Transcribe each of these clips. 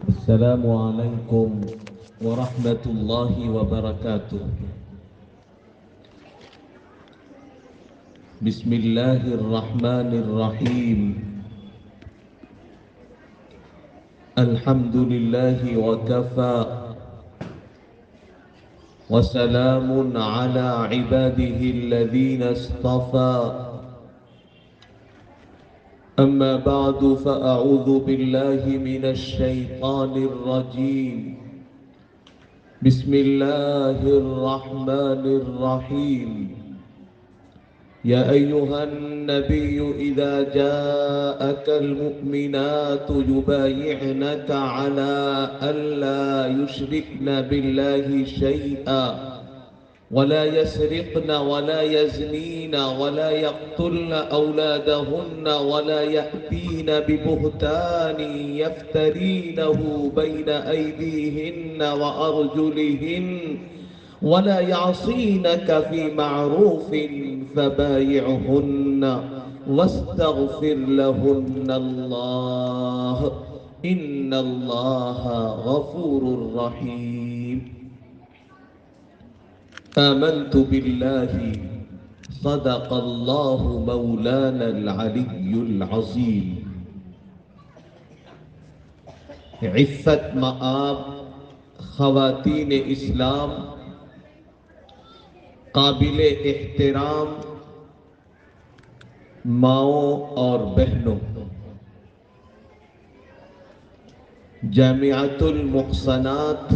السلام عليكم ورحمة الله وبركاته. بسم الله الرحمن الرحيم. الحمد لله وكفى وسلام على عباده الذين اصطفى. أما بعد فأعوذ بالله من الشيطان الرجيم. بسم الله الرحمن الرحيم. يا أيها النبي إذا جاءك المؤمنات يبايعنك على ألا يشركن بالله شيئا ولا يسرقن ولا يزنين ولا يقتلن أولادهن ولا يأتين ببهتان يفترينه بين أيديهن وأرجلهن ولا يعصينك في معروف فبايعهن واستغفر لهن الله إن الله غفور رحيم. آمنت بالله صدق الله مولانا العلي العظيم. عفت مآب خواتین اسلام، قابل احترام ماؤں اور بہنوں، جامعۃ المحصنات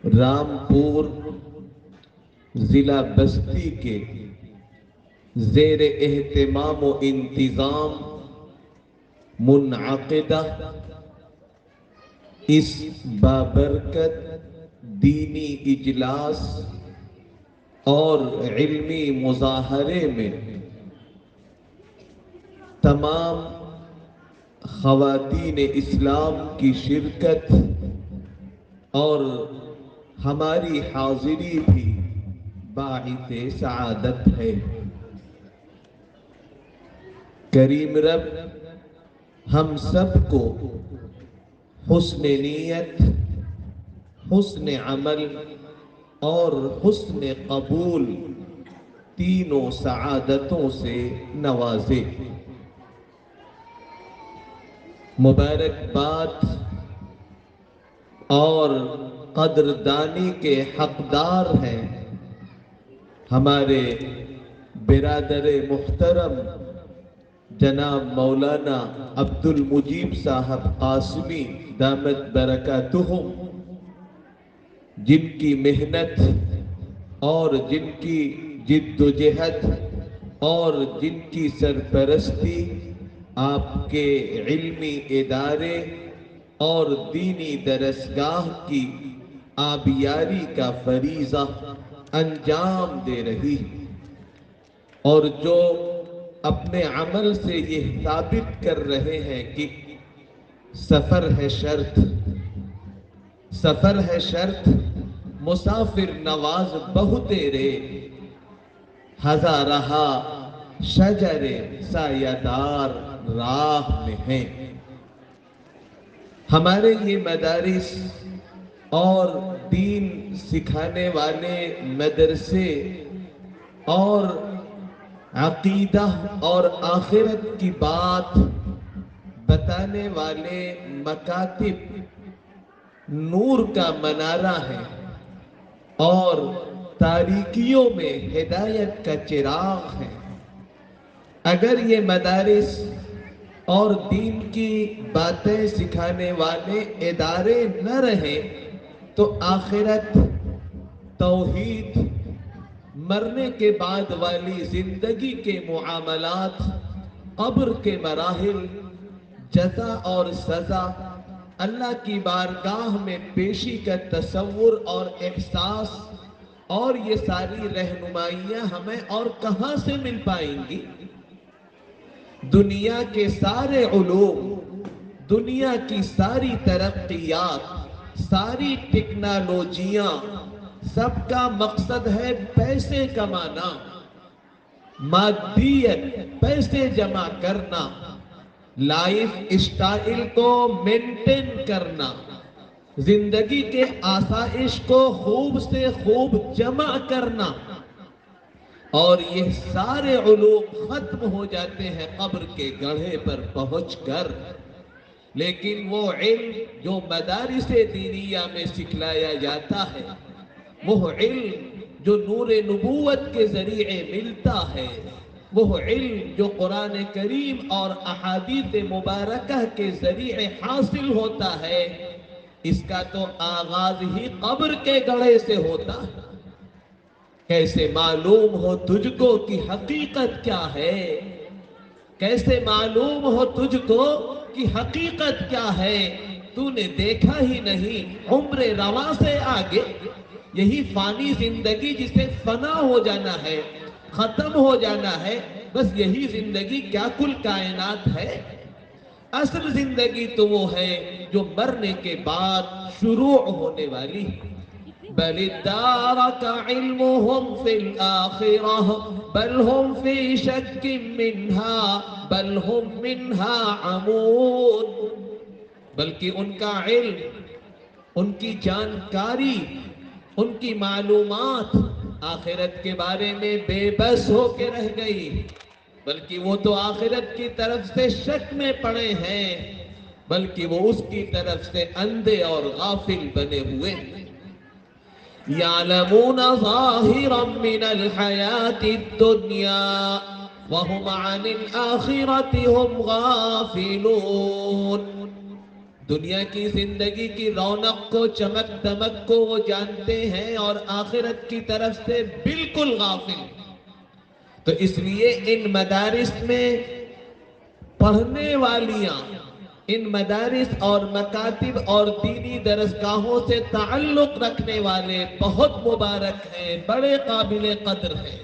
رامپور ضلع بستی کے زیر اہتمام و انتظام منعقدہ اس بابرکت دینی اجلاس اور علمی مظاہرے میں تمام خواتین اسلام کی شرکت اور ہماری حاضری بھی باعث سعادت ہے۔ کریم رب ہم سب کو حسن نیت، حسن عمل اور حسن قبول تینوں سعادتوں سے نوازے۔ مبارکباد اور قدردانی کے حقدار ہیں ہمارے برادر محترم جناب مولانا عبد المجیب صاحب قاسمی دامت برکاتہم، جن کی محنت اور جن کی جد و جہد اور جن کی سرپرستی آپ کے علمی ادارے اور دینی درسگاہ کی آبیاری کا فریضہ انجام دے رہی، اور جو اپنے عمل سے یہ ثابت کر رہے ہیں کہ سفر ہے شرط، سفر ہے شرط، مسافر نواز بہتے رے، ہزارہا شجر سایہ دار راہ میں ہیں۔ ہمارے یہ مدارس اور دین سکھانے والے مدرسے اور عقیدہ اور آخرت کی بات بتانے والے مکاتب نور کا منارہ ہے اور تاریکیوں میں ہدایت کا چراغ ہے۔ اگر یہ مدارس اور دین کی باتیں سکھانے والے ادارے نہ رہیں تو آخرت، توحید، مرنے کے بعد والی زندگی کے معاملات، قبر کے مراحل، جزا اور سزا، اللہ کی بارگاہ میں پیشی کا تصور اور احساس، اور یہ ساری رہنمائیاں ہمیں اور کہاں سے مل پائیں گی؟ دنیا کے سارے علوم، دنیا کی ساری ترقیات، ساری ٹیکنالوجیاں، سب کا مقصد ہے پیسے کمانا، مادیت، پیسے جمع کرنا، لائف اسٹائل کو مینٹین کرنا، زندگی کے آسائش کو خوب سے خوب جمع کرنا، اور یہ سارے علوم ختم ہو جاتے ہیں قبر کے گڑھے پر پہنچ کر۔ لیکن وہ علم جو مدارس دینیہ میں سکھلایا جاتا ہے، وہ علم جو نور نبوت کے ذریعے ملتا ہے، وہ علم جو قرآن کریم اور احادیث مبارکہ کے ذریعے حاصل ہوتا ہے، اس کا تو آغاز ہی قبر کے گڑھے سے ہوتا ہے۔ کیسے معلوم ہو تجھ کو کہ حقیقت کیا ہے؟ کیسے معلوم ہو تجھ کو کہ حقیقت کیا ہے؟ تو نے دیکھا ہی نہیں عمر رواں سے آگے، یہی فانی زندگی جسے فنا ہو جانا ہے، ختم ہو جانا ہے، بس یہی زندگی کیا کل کائنات ہے؟ اصل زندگی تو وہ ہے جو مرنے کے بعد شروع ہونے والی ہے۔ بل ادارك علمهم في الآخرة بل هم في شك منها بل هم منها عمون، بلکہ ان کا علم، ان کی جانکاری، ان کی معلومات آخرت کے بارے میں بے بس ہو کے رہ گئی، بلکہ وہ تو آخرت کی طرف سے شک میں پڑے ہیں، بلکہ وہ اس کی طرف سے اندھے اور غافل بنے ہوئے ہیں۔ يعلمون ظاهرا من الحياة الدنيا وهم عن الآخرة هم غافلون، دنیا کی زندگی کی رونق کو، چمک دمک کو وہ جانتے ہیں اور آخرت کی طرف سے بالکل غافل۔ تو اس لیے ان مدارس میں پڑھنے والیاں، ان مدارس اور مکاتب اور دینی درسگاہوں سے تعلق رکھنے والے بہت مبارک ہیں، بڑے قابل قدر ہیں،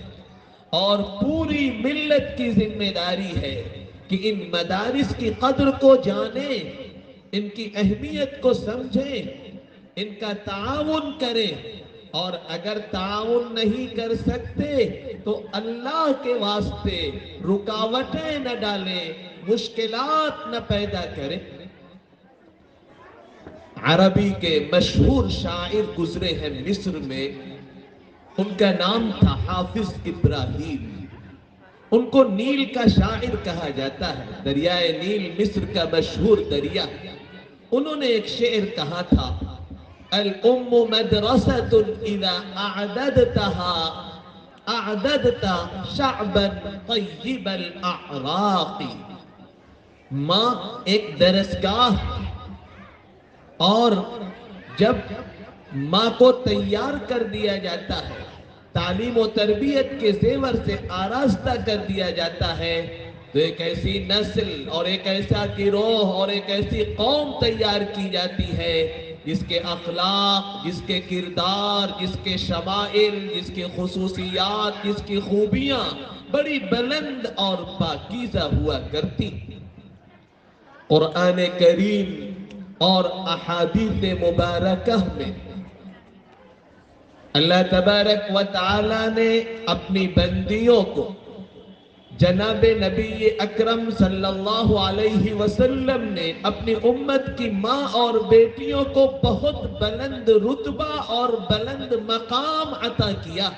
اور پوری ملت کی ذمہ داری ہے کہ ان مدارس کی قدر کو جانیں، ان کی اہمیت کو سمجھیں، ان کا تعاون کریں، اور اگر تعاون نہیں کر سکتے تو اللہ کے واسطے رکاوٹیں نہ ڈالیں، مشکلات نہ پیدا کریں۔ عربی کے مشہور شاعر گزرے ہیں مصر میں، ان کا نام تھا حافظ ابراہیم، ان کو نیل کا شاعر کہا جاتا ہے، دریائے نیل مصر کا مشہور دریا۔ انہوں نے ایک شعر کہا تھا، الام مدرسۃ اذا اعددتها اعددت شعبا طیب الاعراق، ماں ایک درسگاہ، اور جب ماں کو تیار کر دیا جاتا ہے، تعلیم و تربیت کے زیور سے آراستہ کر دیا جاتا ہے، تو ایک ایسی نسل اور ایک ایسا گروہ اور ایک ایسی قوم تیار کی جاتی ہے جس کے اخلاق، جس کے کردار، جس کے شمائل، جس کے خصوصیات، جس کی خوبیاں بڑی بلند اور پاکیزہ ہوا کرتی۔ قرآن کریم اور احادیث مبارکہ میں اللہ تبارک و تعالی نے اپنی بندیوں کو، جناب نبی اکرم صلی اللہ علیہ وسلم نے اپنی امت کی ماں اور بیٹیوں کو بہت بلند رتبہ اور بلند مقام عطا کیا۔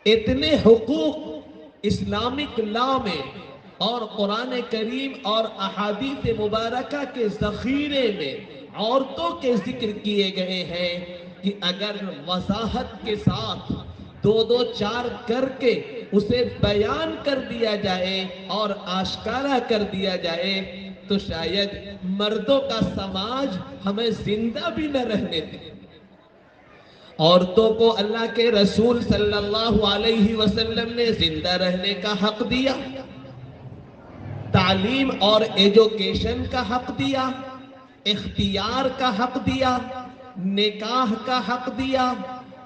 اتنے حقوق اسلامک لا میں اور قرآن کریم اور احادیث مبارکہ کے ذخیرے میں عورتوں کے ذکر کیے گئے ہیں کہ اگر وضاحت کے ساتھ دو دو چار کر کے اسے بیان کر دیا جائے اور آشکارا کر دیا جائے تو شاید مردوں کا سماج ہمیں زندہ بھی نہ رہنے دے۔ عورتوں کو اللہ کے رسول صلی اللہ علیہ وسلم نے زندہ رہنے کا حق دیا، تعلیم اور ایجوکیشن کا حق دیا، اختیار کا حق دیا، نکاح کا حق دیا،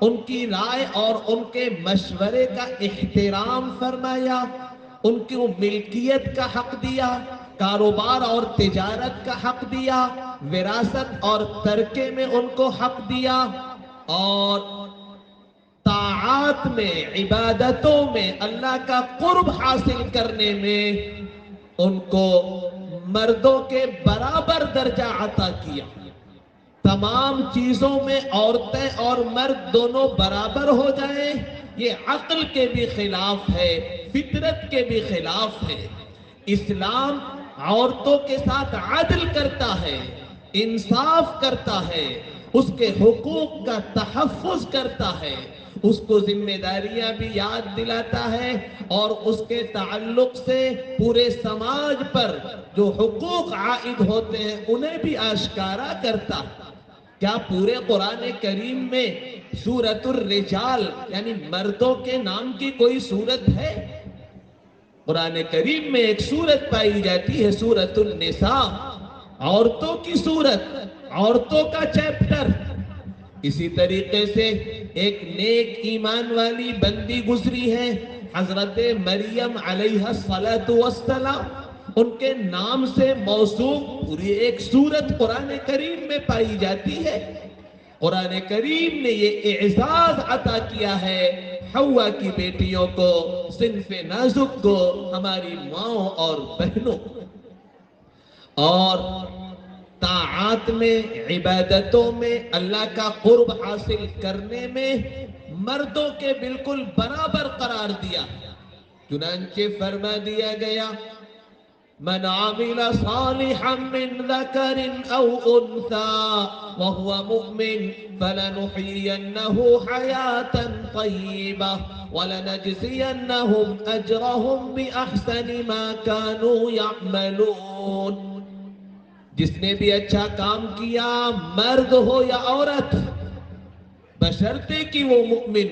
ان کی رائے اور ان کے مشورے کا احترام فرمایا، ان کی ملکیت کا حق دیا، کاروبار اور تجارت کا حق دیا، وراثت اور ترکے میں ان کو حق دیا، اور طاعات میں، عبادتوں میں، اللہ کا قرب حاصل کرنے میں ان کو مردوں کے برابر درجہ عطا کیا. تمام چیزوں میں عورتیں اور مرد دونوں برابر ہو جائیں، یہ عقل کے بھی خلاف ہے، فطرت کے بھی خلاف ہے. اسلام عورتوں کے ساتھ عدل کرتا ہے، انصاف کرتا ہے، اس کے حقوق کا تحفظ کرتا ہے، اس کو ذمہ داریاں بھی یاد دلاتا ہے، اور اس کے تعلق سے پورے سماج پر جو حقوق عائد ہوتے ہیں انہیں بھی آشکارا کرتا ہے. کیا پورے قرآن کریم میں سورۃ الرجال یعنی مردوں کے نام کی کوئی سورت ہے؟ قرآن کریم میں ایک سورت پائی جاتی ہے سورۃ النساء، عورتوں کی سورت، عورتوں کا چیپٹر. اسی طریقے سے ایک نیک ایمان والی بندی گزری ہے حضرت مریم علیہ السلام، ان کے نام سے موسوم پوری ایک سورت قرآن کریم میں پائی جاتی ہے. قرآن کریم نے یہ اعزاز عطا کیا ہے حوا کی بیٹیوں کو، صنف نازک کو، ہماری ماؤں اور بہنوں. اور طاعات میں، عبادتوں میں، اللہ کا قرب حاصل کرنے میں مردوں کے بالکل برابر قرار دیا. چنانچہ فرما دیا گیا من عمل صالحا من ذکر او انثى وهو مؤمن فلنحيينه حياة طيبة ولنجزينهم اجرهم باحسن ما كانوا يعملون. جس نے بھی اچھا کام کیا، مرد ہو یا عورت، بشرطے کہ وہ مؤمن،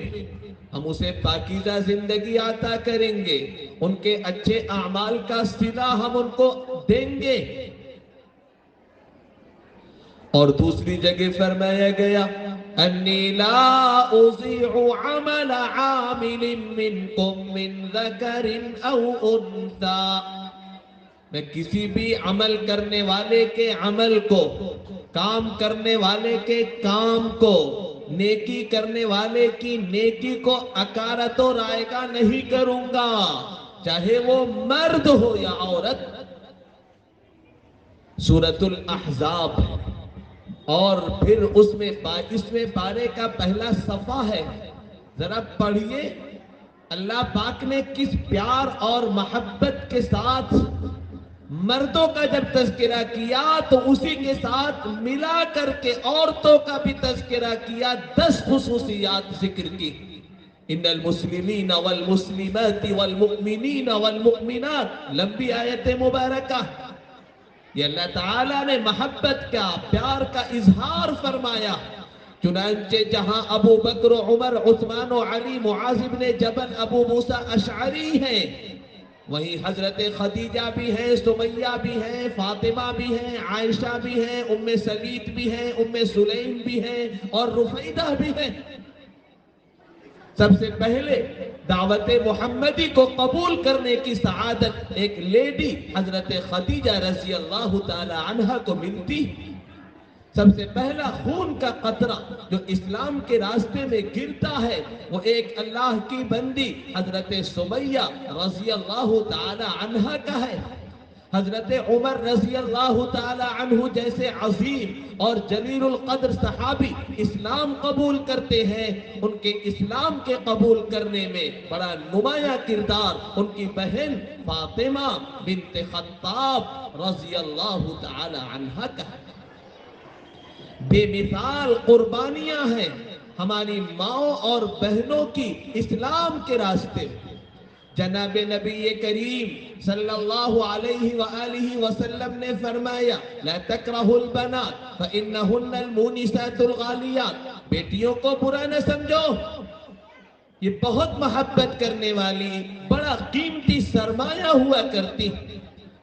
ہم اسے پاکیزہ زندگی عطا کریں گے، ان کے اچھے اعمال کا صلہ ہم ان کو دیں گے. اور دوسری جگہ فرمایا گیا انی لا اضیع عمل عامل منکم من ذکر او انثى، میں کسی بھی عمل کرنے والے کے عمل کو، کام کرنے والے کے کام کو، نیکی کرنے والے کی نیکی کو اکارت و رائگاں نہیں کروں گا، چاہے وہ مرد ہو یا عورت. سورۃ الاحزاب، اور پھر اس میں 22ویں پارے کا پہلا صفحہ ہے، ذرا پڑھیے اللہ پاک نے کس پیار اور محبت کے ساتھ مردوں کا جب تذکرہ کیا تو اسی کے ساتھ ملا کر کے عورتوں کا بھی تذکرہ کیا. 10 خصوصیات ذکر کی. ان المسلمین والمسلمات والمؤمنین والمؤمنات، لمبی آیت مبارکہ. یہ اللہ تعالیٰ نے محبت کا، پیار کا اظہار فرمایا. چنانچہ جہاں ابو بکر و عمر، عثمان و علی، معاذ بن جبل، ابو موسیٰ اشعری ہیں، وہیں حضرت خدیجہ بھی ہیں، سمیہ بھی ہیں، فاطمہ بھی ہیں، عائشہ بھی ہیں، ام سلیت بھی ہیں، ام سلیم بھی ہیں، اور رفیدہ بھی ہیں. سب سے پہلے دعوت محمدی کو قبول کرنے کی سعادت ایک لیڈی حضرت خدیجہ رضی اللہ تعالی عنہ کو ملتی. سب سے پہلا خون کا قطرہ جو اسلام کے راستے میں گرتا ہے وہ ایک اللہ کی بندی حضرت سمیہ رضی اللہ تعالی عنہ کا ہے. حضرت عمر رضی اللہ تعالی عنہ جیسے عظیم اور جلیل القدر صحابی اسلام قبول کرتے ہیں. ان کے اسلام کے قبول کرنے میں بڑا نمایاں کردار ان کی بہن فاطمہ بنت خطاب رضی اللہ تعالی عنہ کا ہے. بے مثال قربانیاں ہیں ہماری ماؤں اور بہنوں کی اسلام کے راستے. جناب نبی کریم صلی اللہ علیہ وآلہ وسلم نے فرمایا لا تکرہوا البنات فإنہن المونسات الغالیات، بیٹیوں کو برا نہ سمجھو، یہ بہت محبت کرنے والی، بڑا قیمتی سرمایہ ہوا کرتی.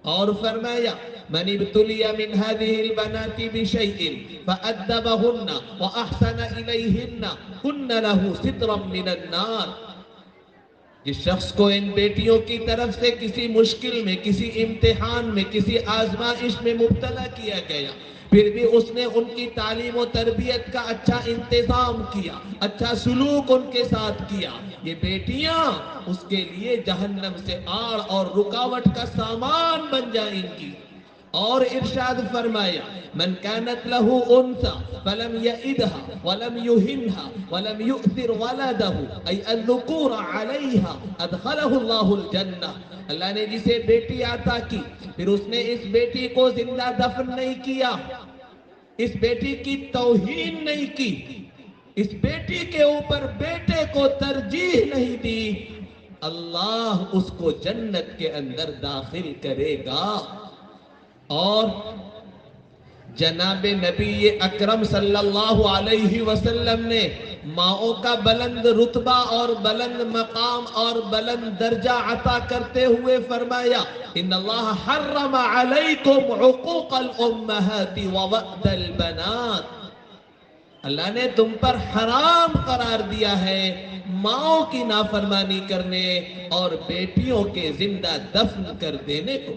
اور فرمایا من ابتلی من هذه البنات بشيء فأدبهن وأحسن إليهن كن له سترا من النار. جس شخص کو ان بیٹیوں کی طرف سے کسی مشکل میں، کسی امتحان میں، کسی آزمائش میں مبتلا کیا گیا، پھر بھی اس نے ان کی تعلیم و تربیت کا اچھا انتظام کیا، اچھا سلوک ان کے ساتھ کیا، یہ بیٹیاں اس کے لیے جہنم سے آڑ اور رکاوٹ کا سامان بن جائیں گی۔ اور ارشاد فرمایا من كانت له انثى فلم يئدها ولم يهنها ولم يؤثر ولده اي الذكور عليها ادخله الله الجنہ، اللہ نے جسے بیٹی عطا کی پھر اس نے اس بیٹی کو زندہ دفن نہیں کیا، اس بیٹی کی توہین نہیں کی، اس بیٹی کے اوپر بیٹے کو ترجیح نہیں دی، اللہ اس کو جنت کے اندر داخل کرے گا۔ اور جناب نبی اکرم صلی اللہ علیہ وسلم نے ماؤں کا بلند رتبہ اور بلند مقام اور بلند درجہ عطا کرتے ہوئے فرمایا ان اللہ حرم علیکم عقوق الامہات ووأد البنات، اللہ نے تم پر حرام قرار دیا ہے ماؤں کی نافرمانی کرنے اور بیٹیوں کے زندہ دفن کر دینے کو۔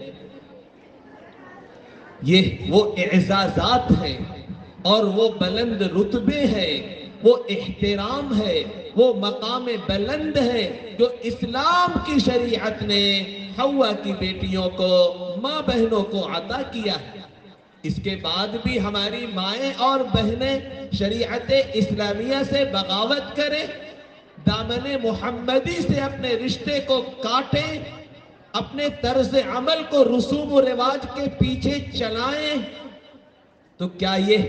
یہ وہ اعزازات ہیں اور وہ بلند رتبے ہیں، وہ احترام ہے، وہ مقام بلند ہے جو اسلام کی شریعت نے حوا کی بیٹیوں کو، ماں بہنوں کو عطا کیا ہے۔ اس کے بعد بھی ہماری مائیں اور بہنیں شریعت اسلامیہ سے بغاوت کریں، دامن محمدی سے اپنے رشتے کو کاٹیں، اپنے طرز عمل کو رسوم و رواج کے پیچھے چلائیں، تو کیا یہ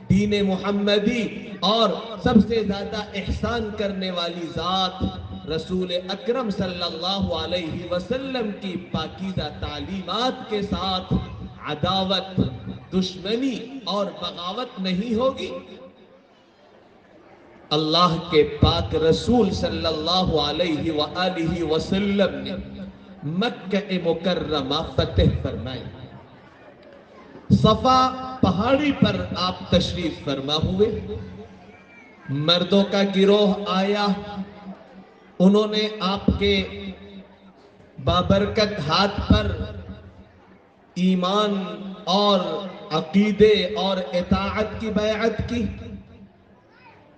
دین محمدی اور سب سے زیادہ احسان کرنے والی ذات رسول اکرم صلی اللہ علیہ وسلم کی پاکیزہ تعلیمات کے ساتھ عداوت، دشمنی اور بغاوت نہیں ہوگی؟ اللہ کے پاک رسول صلی اللہ علیہ وآلہ وسلم نے مکہ مکرمہ فتح فرمائی، صفا پہاڑی پر آپ تشریف فرما ہوئے، مردوں کا گروہ آیا، انہوں نے آپ کے بابرکت ہاتھ پر ایمان اور عقیدے اور اطاعت کی بیعت کی۔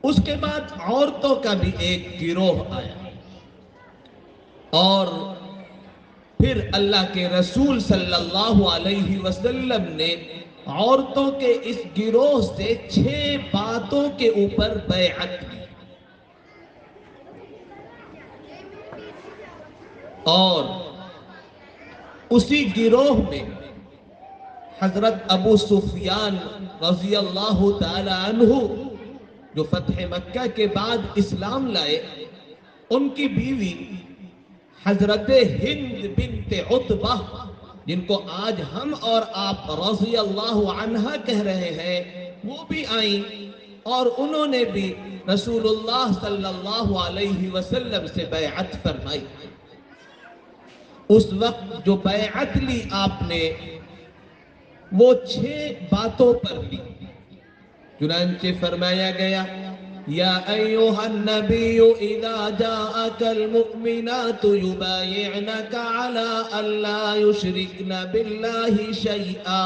اس کے بعد عورتوں کا بھی ایک گروہ آیا اور پھر اللہ کے رسول صلی اللہ علیہ وسلم نے عورتوں کے اس گروہ سے 6 باتوں کے اوپر بیعت کی، اور اسی گروہ میں حضرت ابو سفیان رضی اللہ تعالی عنہ جو فتح مکہ کے بعد اسلام لائے، ان کی بیوی حضرت ہند بنت عتبہ، جن کو آج ہم اور آپ رضی اللہ عنہ کہہ رہے ہیں، وہ بھی آئیں اور انہوں نے بھی رسول اللہ صلی اللہ علیہ وسلم سے بیعت فرمائی۔ اس وقت جو بیعت لی آپ نے وہ 6 باتوں پر لی، چنانچہ فرمایا گیا یا ایوہا النبی اذا جاءک المؤمنات یبایعنک علی اللہ یشرکن باللہ شیئا،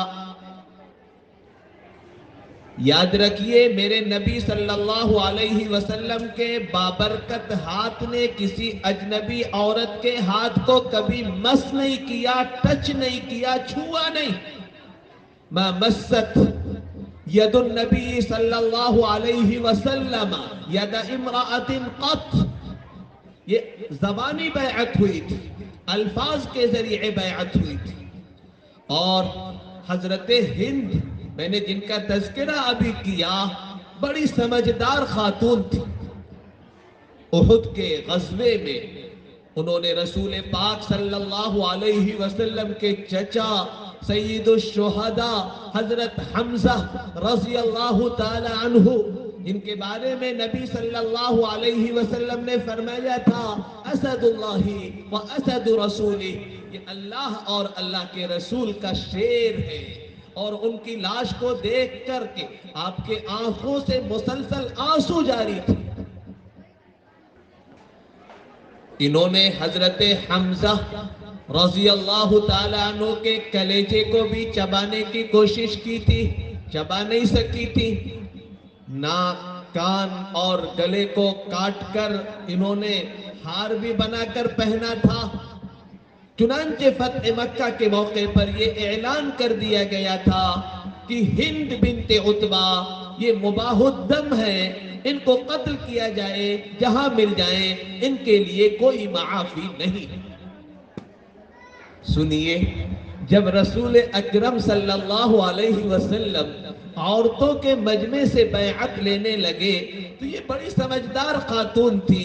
یاد رکھیے میرے نبی صلی اللہ علیہ وسلم کے بابرکت ہاتھ نے کسی اجنبی عورت کے ہاتھ کو کبھی مس نہیں کیا، ٹچ نہیں کیا، چھوا نہیں۔ ما مست ید النبی صلی اللہ علیہ وسلم ید امرأت قط، یہ زبانی بیعت ہوئی تھی، الفاظ کے ذریعے بیعت ہوئی تھی۔ اور حضرت ہند، میں نے جن کا تذکرہ ابھی کیا، بڑی سمجھدار خاتون تھی۔ احد کے غزوے میں انہوں نے رسول پاک صلی اللہ علیہ وسلم کے چچا سید الشہداء حضرت حمزہ رضی اللہ تعالی عنہ، جن کے بارے میں نبی صلی اللہ علیہ وسلم نے فرمایا تھا اسد اللہ و اسد رسولہ، یہ اللہ اور اللہ کے رسول کا شیر ہے، اور ان کی لاش کو دیکھ کر کے آپ کے آنکھوں سے مسلسل آنسو جاری تھے۔ انہوں نے حضرت حمزہ رضی اللہ تعالیٰ عنہ کے کلیجے کو بھی چبانے کی کوشش کی تھی، چبا نہیں سکی تھی۔ ناک، کان اور گلے کو کاٹ کر انہوں نے ہار بھی بنا کر پہنا تھا۔ چنانچہ فتح مکہ کے موقع پر یہ اعلان کر دیا گیا تھا کہ ہند بنت عتبہ یہ مباح الدم ہے، ان کو قتل کیا جائے، جہاں مل جائیں، ان کے لیے کوئی معافی نہیں۔ سنیے، جب رسول اکرم صلی اللہ علیہ وسلم عورتوں کے مجمع سے بیعت لینے لگے تو یہ بڑی سمجھدار خاتون تھی،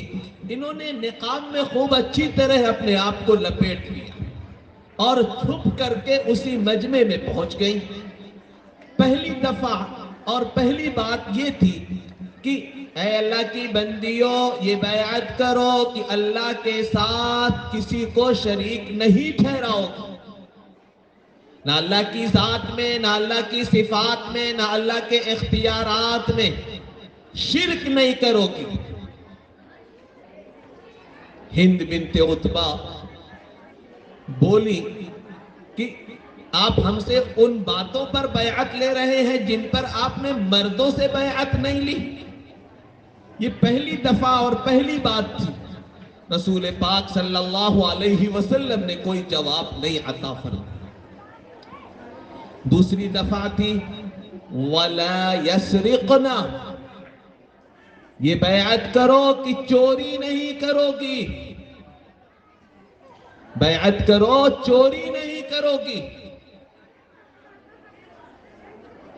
انہوں نے نقاب میں خوب اچھی طرح اپنے آپ کو لپیٹ لیا اور چھپ کر کے اسی مجمع میں پہنچ گئی۔ پہلی دفعہ اور پہلی بات یہ تھی کہ اے اللہ کی بندیوں، یہ بیعت کرو کہ اللہ کے ساتھ کسی کو شریک نہیں ٹھہراؤ، نہ اللہ کی ذات میں، نہ اللہ کی صفات میں، نہ اللہ کے اختیارات میں شرک نہیں کرو گی۔ ہند بنت عتبہ بولی کہ آپ ہم سے ان باتوں پر بیعت لے رہے ہیں جن پر آپ نے مردوں سے بیعت نہیں لی۔ یہ پہلی دفعہ اور پہلی بات تھی، رسول پاک صلی اللہ علیہ وسلم نے کوئی جواب نہیں عطا فرمایا۔ دوسری دفعہ تھی وَلَا يَسْرِقْنَا، یہ بیعت کرو کہ چوری نہیں کرو گی، بیعت کرو چوری نہیں کرو گی۔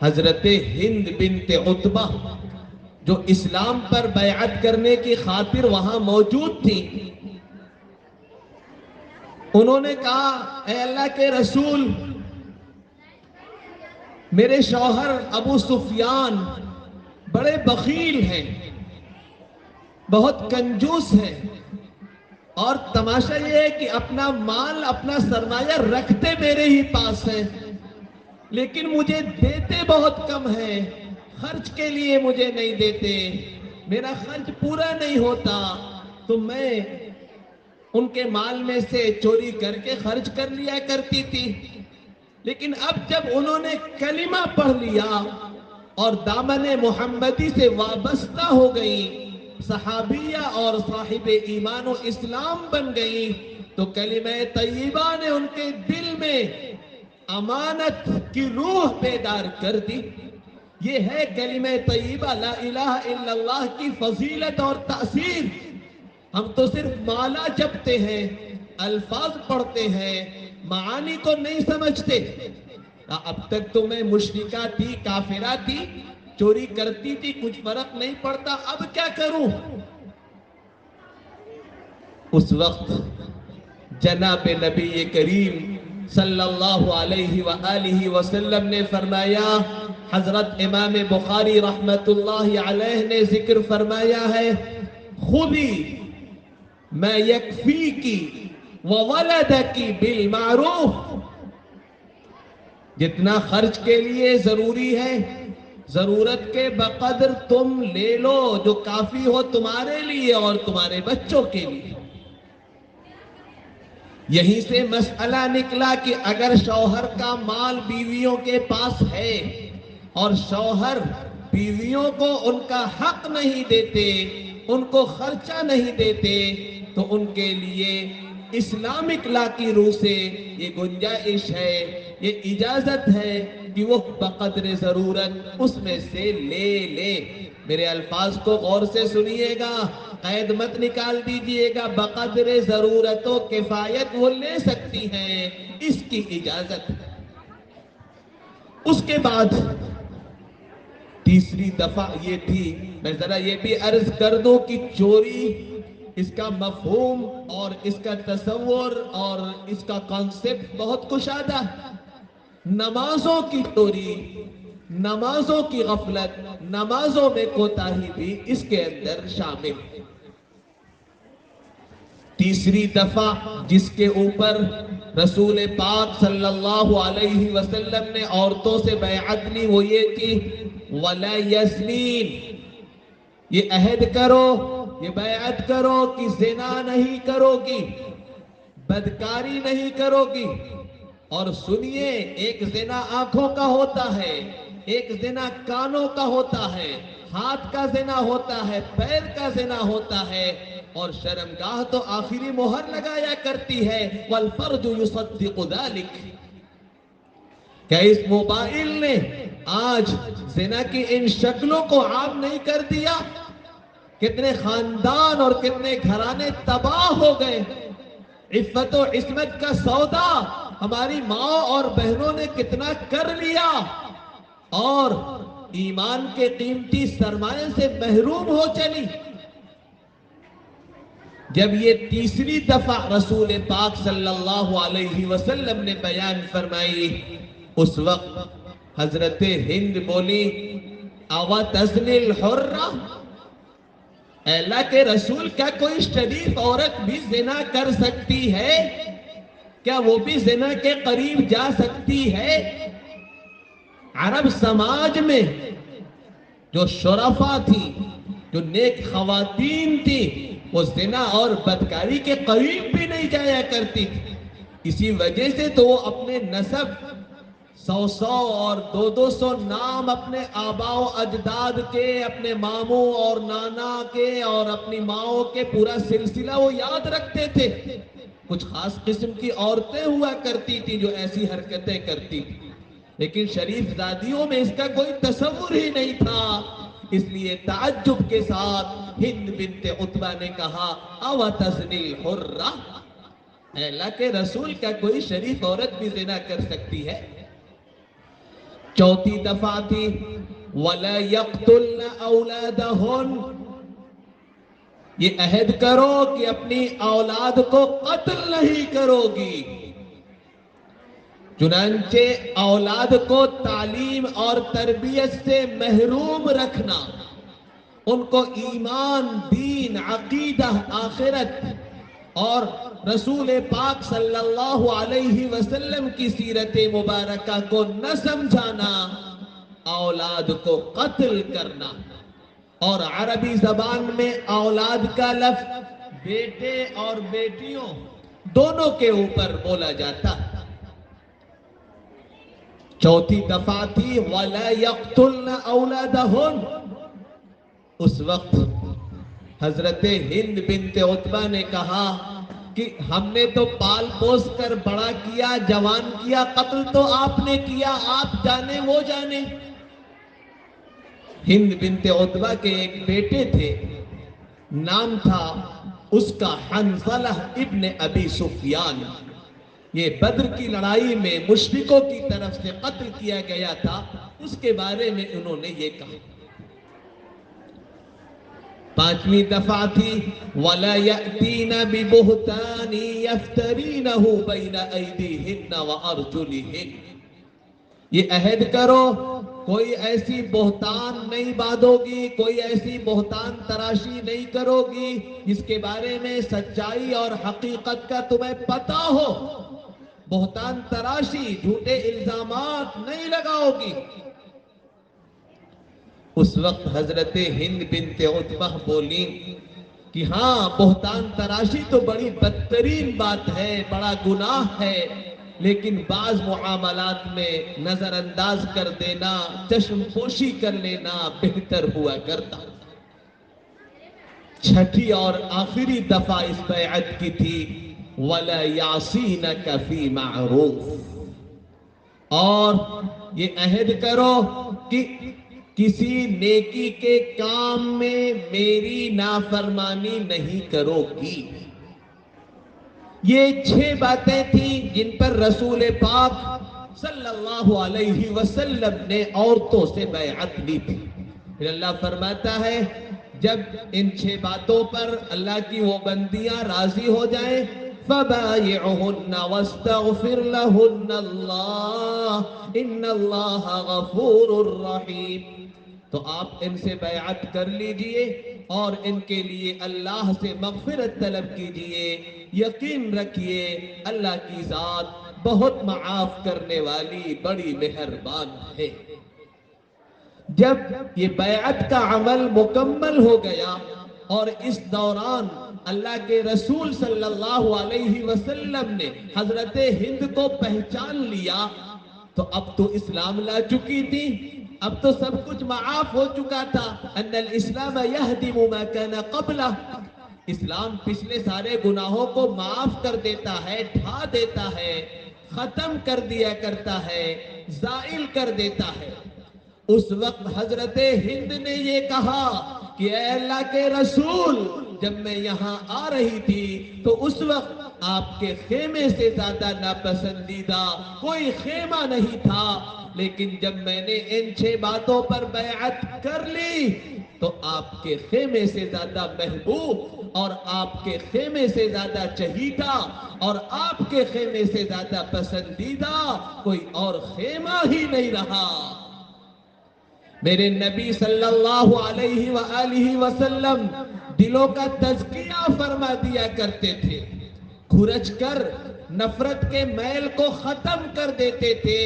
حضرت ہند بنت عتبہ جو اسلام پر بیعت کرنے کی خاطر وہاں موجود تھی، انہوں نے کہا اے اللہ کے رسول، میرے شوہر ابو سفیان بڑے بخیل ہیں، بہت کنجوس ہیں، اور تماشا یہ ہے کہ اپنا مال، اپنا سرمایہ رکھتے میرے ہی پاس ہیں، لیکن مجھے دیتے بہت کم ہیں، خرچ کے لیے مجھے نہیں دیتے، میرا خرچ پورا نہیں ہوتا، تو میں ان کے مال میں سے چوری کر کے خرچ کر لیا کرتی تھی۔ لیکن اب جب انہوں نے کلمہ پڑھ لیا اور دامن محمدی سے وابستہ ہو گئی، صحابیہ اور صاحب ایمان و اسلام بن گئی، تو کلمہ طیبہ نے ان کے دل میں امانت کی روح بیدار کر دی۔ یہ ہے کلمہ طیبہ لا الہ الا اللہ کی فضیلت اور تاثیر۔ ہم تو صرف مالا جپتے ہیں، الفاظ پڑھتے ہیں، معانی کو نہیں سمجھتے۔ اب تک تو میں مشرکہ تھی، کافرہ تھی، چوری کرتی تھی، کچھ فرق نہیں پڑتا، اب کیا کروں؟ اس وقت جناب نبی کریم صلی اللہ علیہ وآلہ وسلم نے فرمایا، حضرت امام بخاری رحمت اللہ علیہ نے ذکر فرمایا ہے، خودی ما یکفیکی وولدکی بالمعروف، جتنا خرچ کے لیے ضروری ہے ضرورت کے بقدر تم لے لو، جو کافی ہو تمہارے لیے اور تمہارے بچوں کے لیے۔ یہیں سے مسئلہ نکلا کہ اگر شوہر کا مال بیویوں کے پاس ہے اور شوہر بیویوں کو ان کا حق نہیں دیتے، ان کو خرچہ نہیں دیتے، تو ان کے لیے اسلامک لا کی روح سے یہ گنجائش ہے، یہ اجازت ہے کہ وہ بقدر ضرورت اس میں سے لے لے۔ میرے الفاظ کو غور سے سنیے گا، قید مت نکال دیجئے گا، بقدر ضرورت و کفایت وہ لے سکتی ہیں، اس کی اجازت ہے۔ اس کے بعد تیسری دفعہ یہ تھی، میں ذرا یہ بھی عرض کر دوں کہ چوری، اس کا مفہوم اور اس کا تصور اور اس کا کانسیپٹ بہت کشادہ ہے۔ نمازوں کی چوری، نمازوں کی غفلت، نمازوں میں کوتاہی بھی اس کے اندر شامل ہے۔ تیسری دفعہ جس کے اوپر رسول پاک صلی اللہ علیہ وسلم نے عورتوں سے بیعت لی وہ یہ تھی وَلَا يَزْنِينَ، یہ عہد کرو یہ بیعت کرو کہ زنا نہیں کرو گی، بدکاری نہیں کرو گی۔ اور سنیے، ایک زنا آنکھوں کا ہوتا ہے، ایک زنا کانوں کا ہوتا ہے، ہاتھ کا زنا ہوتا ہے، پیر کا زنا ہوتا ہے، اور شرمگاہ تو آخری مہر لگایا کرتی ہے والفرج یصدق ذلک۔ کیا اس موبائل نے آج زنا کی ان شکلوں کو عام نہیں کر دیا؟ کتنے خاندان اور کتنے گھرانے تباہ ہو گئے۔ عفت و عصمت کا سودا ہماری ماں اور بہنوں نے کتنا کر لیا، اور ایمان کے قیمتی سرمایے سے محروم ہو چلی۔ جب یہ تیسری دفعہ رسول پاک صلی اللہ علیہ وسلم نے بیان فرمائی، اس وقت حضرت ہند بولی اوَتَزْنِي الْحُرَّةُ، اے اللہ کے رسول، کیا کوئی شریف عورت بھی زنا کر سکتی ہے؟ کیا وہ بھی زنا کے قریب جا سکتی ہے؟ عرب سماج میں جو شرفا تھی، جو نیک خواتین تھی، وہ زنا اور بدکاری کے قریب بھی نہیں جایا کرتی تھی۔ اسی وجہ سے تو وہ اپنے نسب 100 اور 200 نام اپنے آباء و اجداد کے، اپنے ماموں اور نانا کے اور اپنی ماؤں کے پورا سلسلہ وہ یاد رکھتے تھے۔ کچھ خاص قسم کی عورتیں ہوا کرتی تھی جو ایسی حرکتیں کرتی تھی، لیکن شریف زادیوں میں اس کا کوئی تصور ہی نہیں تھا۔ اس لیے تعجب کے ساتھ ہند بنت عتبہ نے کہا اوَتَزْنِي الْحُرَّةُ، اے اللہ کے رسول، کیا کوئی شریف عورت بھی زنا کر سکتی ہے؟ چوتھی دفعہ تھی وَلَا يَقْتُلْنَ أَوْلَادَهُنْ، یہ عہد کرو کہ اپنی اولاد کو قتل نہیں کرو گی۔ چنانچہ اولاد کو تعلیم اور تربیت سے محروم رکھنا، ان کو ایمان، دین، عقیدہ، آخرت اور رسول پاک صلی اللہ علیہ وسلم کی سیرت مبارکہ کو نہ سمجھانا، اولاد کو قتل کرنا۔ اور عربی زبان میں اولاد کا لفظ بیٹے اور بیٹیوں دونوں کے اوپر بولا جاتا۔ چوتھی دفعہ تھی وَلَا يَقْتُلْنَ أَوْلَادَهُنْ، اس وقت حضرت ہند بنت عتبہ نے کہا کہ ہم نے تو پال پوس کر بڑا کیا، جوان کیا، قتل تو آپ نے کیا، آپ جانے وہ جانے۔ ہند بنت عتبہ کے ایک بیٹے تھے، نام تھا اس کا حنظلہ ابن ابی سفیان۔ یہ بدر کی لڑائی میں مشرکوں کی طرف سے قتل کیا گیا تھا، اس کے بارے میں انہوں نے یہ کہا۔ پانچویں دفعہ تھی وَلَا يَأْتِينَ بِبُهْتَانٍ يَفْتَرِينَهُ بَيْنَ أَيْدِيهِنَّ وَأَرْجُلِهِنَّ، یہ عہد کرو کوئی ایسی بہتان نہیں باندھو گی، کوئی ایسی بہتان تراشی نہیں کرو گی جس کے بارے میں سچائی اور حقیقت کا تمہیں پتہ ہو۔ بہتان تراشی، جھوٹے الزامات نہیں لگاؤ گی۔ اس وقت حضرت ہند بنت عتبہ بولی کہ ہاں، بہتان تراشی تو بڑی بدترین بات ہے، بڑا گناہ ہے، لیکن بعض معاملات میں نظر انداز کر دینا، چشم پوشی کر لینا بہتر ہوا کرتا۔ چھٹی اور آخری دفعہ اس بیعت کی تھی وَلَا يَعْصِينَكَ فِي مَعْرُوفٍ، اور یہ عہد کرو کہ کسی نیکی کے کام میں میری نافرمانی نہیں کرو گی۔ یہ 6 باتیں تھیں جن پر رسول پاک صلی اللہ علیہ وسلم نے عورتوں سے بیعت لی تھی۔ پھر اللہ فرماتا ہے جب ان 6 باتوں پر اللہ کی وہ بندیاں راضی ہو جائیں فَبَايِعُهُنَّ وَاسْتَغْفِرْ لَهُنَّ اللَّهَ إِنَّ اللَّهَ غَفُورٌ رَحِيمٌ، تو آپ ان سے بیعت کر لیجئے اور ان کے لیے اللہ سے مغفرت طلب کیجئے، یقین رکھیے اللہ کی ذات بہت معاف کرنے والی بڑی مہربان ہے۔ جب یہ بیعت کا عمل مکمل ہو گیا اور اس دوران اللہ کے رسول صلی اللہ علیہ وسلم نے حضرت ہند کو پہچان لیا تو اب تو اسلام لا چکی تھی، اب تو سب کچھ معاف ہو چکا تھا۔ ان الاسلام یہدم ما کان قبلہ، اسلام پچھلے سارے گناہوں کو معاف کر دیتا ہے، ڈھا دیتا ہے، ختم کر دیا کرتا ہے، زائل کر دیتا ہے۔ اس وقت حضرت ہند نے یہ کہا کہ اے اللہ کے رسول، جب میں یہاں آ رہی تھی تو اس وقت آپ کے خیمے سے زیادہ ناپسندیدہ کوئی خیمہ نہیں تھا، لیکن جب میں نے ان 6 باتوں پر بیعت کر لی تو آپ کے خیمے سے زیادہ محبوب اور آپ کے خیمے سے زیادہ چہیتا اور آپ کے خیمے سے زیادہ پسندیدہ کوئی اور خیمہ ہی نہیں رہا۔ میرے نبی صلی اللہ علیہ وآلہ وسلم دلوں کا تزکیہ فرما دیا کرتے تھے، کھرچ کر نفرت کے میل کو ختم کر دیتے تھے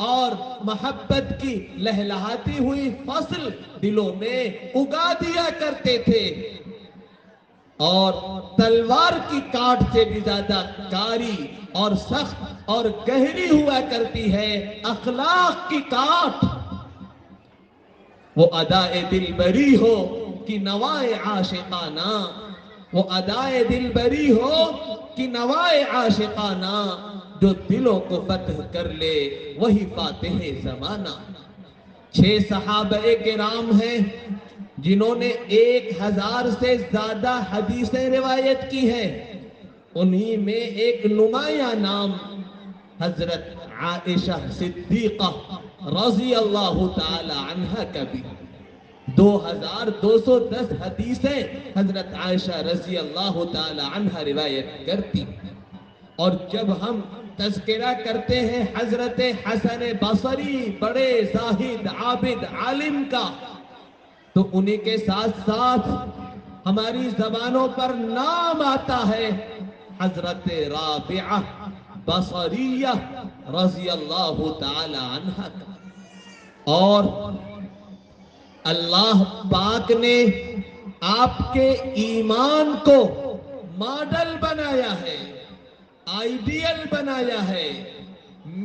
اور محبت کی لہلہاتی ہوئی فصل دلوں میں اگا دیا کرتے تھے، اور تلوار کی کاٹ سے بھی زیادہ کاری اور سخت اور گہری ہوا کرتی ہے اخلاق کی کاٹ۔ وہ ادائے دل بری ہو کہ نوائے عاشقانہ، وہ ادائے دل بری ہو کہ نوائے عاشقانہ، جو دلوں کو فتح کر لے وہی فاتح زمانہ۔ 6 صحابہ کرام ہیں جنہوں نے 1000 سے زیادہ حدیثیں روایت کی ہیں، انہی میں ایک نمایاں نام حضرت عائشہ صدیقہ رضی اللہ تعالی عنہ کا بھی۔ 2210 حدیثیں حضرت عائشہ رضی اللہ تعالی عنہ روایت کرتی۔ اور جب ہم تذکرہ کرتے ہیں حضرت حسن بصری بڑے زاہد عابد عالم کا، تو انہی کے ساتھ ساتھ ہماری زبانوں پر نام آتا ہے حضرت رابعہ بصریہ رضی اللہ تعالی عنہ کا۔ اور اللہ پاک نے آپ کے ایمان کو ماڈل بنایا ہے، آئیڈیل بنایا ہے،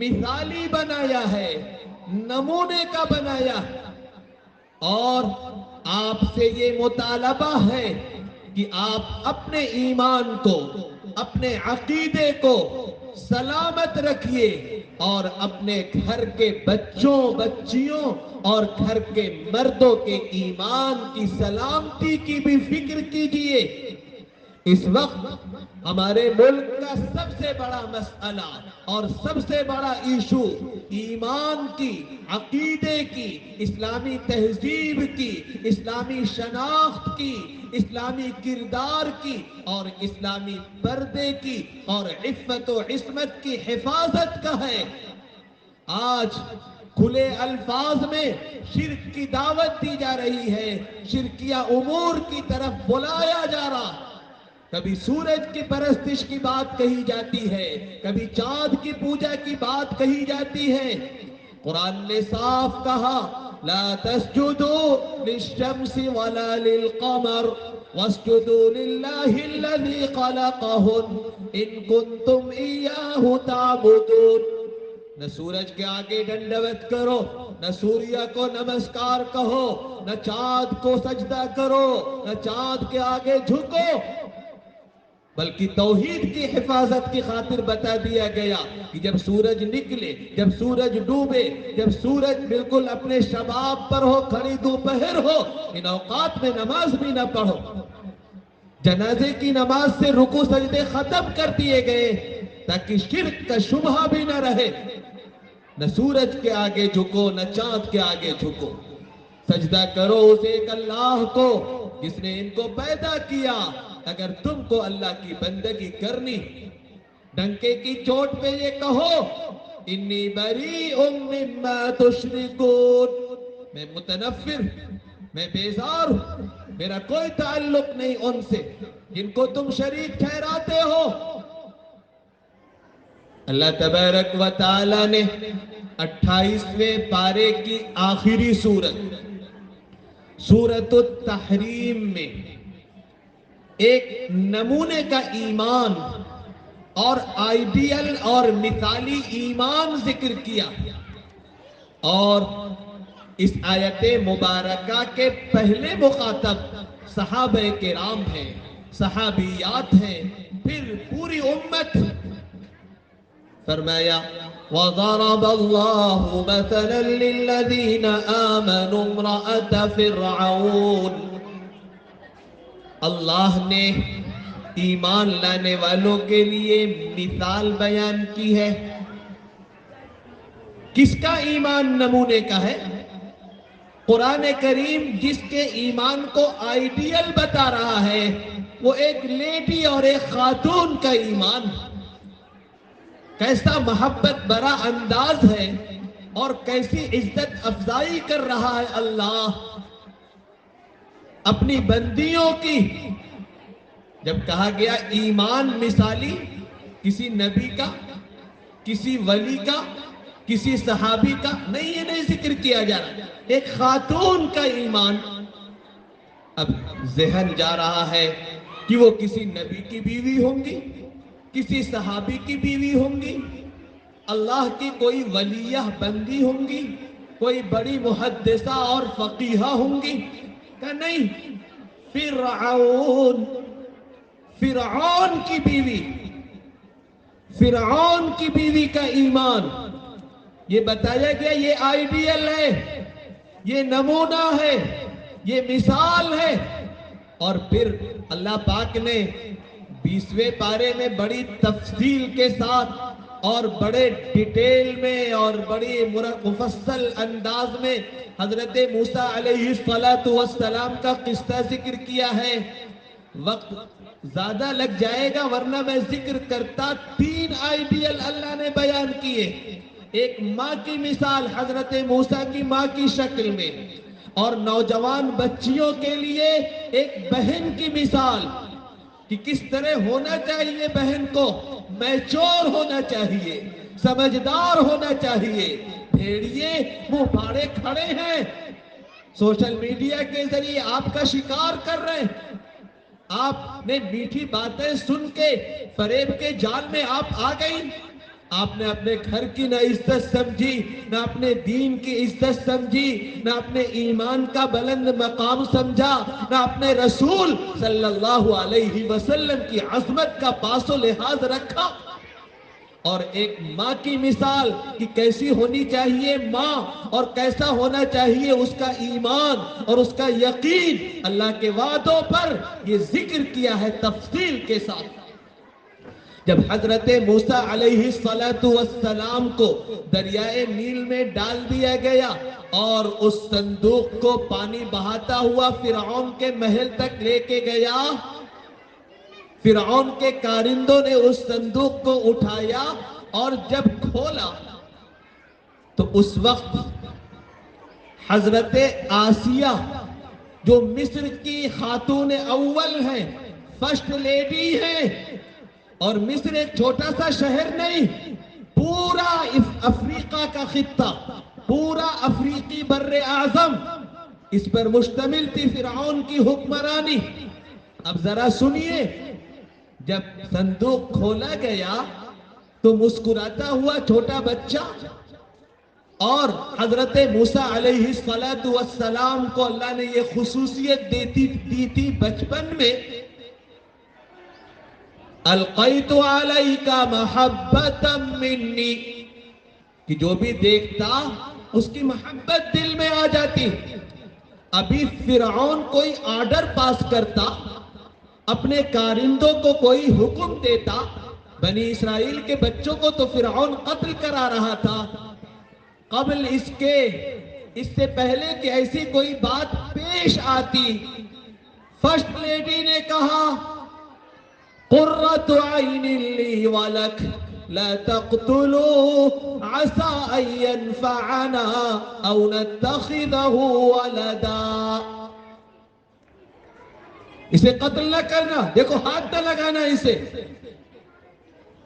مثالی بنایا ہے، نمونے کا بنایا ہے، اور آپ سے یہ مطالبہ ہے کہ آپ اپنے ایمان کو، اپنے عقیدے کو سلامت رکھیے اور اپنے گھر کے بچوں بچیوں اور گھر کے مردوں کے ایمان کی سلامتی کی بھی فکر کیجئے۔ اس وقت ہمارے ملک کا سب سے بڑا مسئلہ اور سب سے بڑا ایشو ایمان کی، عقیدے کی، اسلامی تہذیب کی، اسلامی شناخت کی، اسلامی کردار کی اور اسلامی پردے کی اور عفت و عصمت کی حفاظت کا ہے۔ آج کھلے الفاظ میں شرک کی دعوت دی جا رہی ہے، شرکیہ امور کی طرف بلایا جا رہا ہے۔ کبھی سورج کی پرستش کی بات کہی جاتی ہے، کبھی چاند کی پوجا کی بات کہی جاتی ہے۔ قرآن نے صاف کہا لا تسجدوا للشمس ولا للقمر واسجدوا للہ الذی خلقہن ان کنتم ایاہ تعبدون۔ نہ سورج کے آگے ڈنڈوت کرو، نہ سوریہ کو نمسکار کہو، نہ چاند کو سجدہ کرو، نہ چاند کے آگے جھکو، بلکہ توحید کی حفاظت کی خاطر بتا دیا گیا کہ جب سورج نکلے، جب سورج ڈوبے، جب سورج بالکل اپنے شباب پر ہو، کھڑی دوپہر ہو، ان اوقات میں نماز بھی نہ پڑھو۔ جنازے کی نماز سے رکوع سجدے ختم کر دیے گئے تاکہ شرک کا شبہ بھی نہ رہے۔ نہ سورج کے آگے جھکو، نہ چاند کے آگے جھکو، سجدہ کرو اس ایک اللہ کو جس نے ان کو پیدا کیا۔ اگر تم کو اللہ کی بندگی کرنی، ڈنکے کی چوٹ پہ یہ کہو انی بریء مما تشرکون، میں متنفر، میں بیزار ہوں، میرا کوئی تعلق نہیں ان سے جن کو تم شریک ٹھہراتے ہو۔ اللہ تبارک و تعالی نے 28ویں پارے کی آخری سورت سورۃ التحریم میں ایک نمونے کا ایمان اور آئیڈیل اور مثالی ایمان ذکر کیا، اور اس آیت مبارکہ کے پہلے مخاطب صحابہ کرام ہیں، صحابیات ہیں، پھر پوری امت۔ فرمایا وَضَرَبَ اللَّهُ مَثَلًا لِلَّذِينَ آمَنُوا امْرَأَتَ فِرْعَوْنَ، اللہ نے ایمان لانے والوں کے لیے مثال بیان کی ہے۔ کس کا ایمان نمونے کا ہے؟ قرآن کریم جس کے ایمان کو آئیڈیل بتا رہا ہے وہ ایک لیڈی اور ایک خاتون کا ایمان۔ کیسا محبت برا انداز ہے اور کیسی عزت افزائی کر رہا ہے اللہ اپنی بندیوں کی۔ جب کہا گیا ایمان مثالی، کسی نبی کا، کسی ولی کا، کسی صحابی کا نہیں، یہ نہیں ذکر کیا جا رہا، ایک خاتون کا ایمان۔ اب ذہن جا رہا ہے کہ وہ کسی نبی کی بیوی ہوں گی، کسی صحابی کی بیوی ہوں گی، اللہ کی کوئی ولیہ بندی ہوں گی، کوئی بڑی محدثہ اور فقیہہ ہوں گی، کہ نہیں، فرعون، فرعون کی بیوی، فرعون کی بیوی کا ایمان۔ یہ بتایا گیا یہ آئیڈیل ہے، یہ نمونہ ہے، یہ مثال ہے۔ اور پھر اللہ پاک نے 20ویں پارے میں بڑی تفصیل کے ساتھ اور بڑے ڈیٹیل میں اور بڑی مفصل انداز میں حضرت موسیٰ علیہ السلام کا قصہ ذکر کیا ہے۔ وقت زیادہ لگ جائے گا ورنہ میں ذکر کرتا۔ 3 آئیڈیل اللہ نے بیان کیے، ایک ماں کی مثال حضرت موسیٰ کی ماں کی شکل میں، اور نوجوان بچیوں کے لیے ایک بہن کی مثال کہ کس طرح ہونا چاہیے بہن کو، میچور ہونا چاہیے، سمجھدار ہونا چاہیے۔ بھیڑیے منہ پھاڑے کھڑے ہیں، سوشل میڈیا کے ذریعے آپ کا شکار کر رہے ہیں، آپ نے میٹھی باتیں سن کے فریب کے جال میں آپ آ گئی، آپ نے اپنے گھر کی نہ عزت سمجھی، نہ اپنے دین کی عزت سمجھی، نہ اپنے ایمان کا بلند مقام سمجھا، نہ اپنے رسول صلی اللہ علیہ وسلم کی عظمت کا پاس و لحاظ رکھا۔ اور ایک ماں کی مثال کہ کیسی ہونی چاہیے ماں اور کیسا ہونا چاہیے اس کا ایمان اور اس کا یقین اللہ کے وعدوں پر، یہ ذکر کیا ہے تفصیل کے ساتھ۔ جب حضرت موسیٰ علیہ السلام کو دریائے نیل میں ڈال دیا گیا اور اس صندوق کو پانی بہاتا ہوا فرعون کے محل تک لے کے گیا، فرعون کے کارندوں نے اس صندوق کو اٹھایا اور جب کھولا تو اس وقت حضرت آسیہ جو مصر کی خاتون اول ہیں، فرسٹ لیڈی ہیں، اور مصر ایک چھوٹا سا شہر نہیں، پورا افریقہ کا خطہ، پورا افریقی بر اعظم اس پر مشتمل تھی فرعون کی حکمرانی۔ اب ذرا سنیے، جب صندوق کھولا گیا تو مسکراتا ہوا چھوٹا بچہ اور حضرت موسیٰ علیہ السلام کو اللہ نے یہ خصوصیت دی تھی بچپن میں، القیت علیک محبتا منی، کہ جو بھی دیکھتا اس کی محبت دل میں آ جاتی۔ ابھی فرعون کوئی آرڈر پاس کرتا، اپنے کارندوں کو کوئی حکم دیتا، بنی اسرائیل کے بچوں کو تو فرعون قتل کرا رہا تھا، قبل اس کے، اس سے پہلے کہ ایسی کوئی بات پیش آتی، فرسٹ لیڈی نے کہا قرۃ عین لی ولک لا تقتلوا عسى ان ينفعنا او نتخذه ولدا، اسے قتل نہ کرنا، دیکھو ہاتھ نہ لگانا اسے،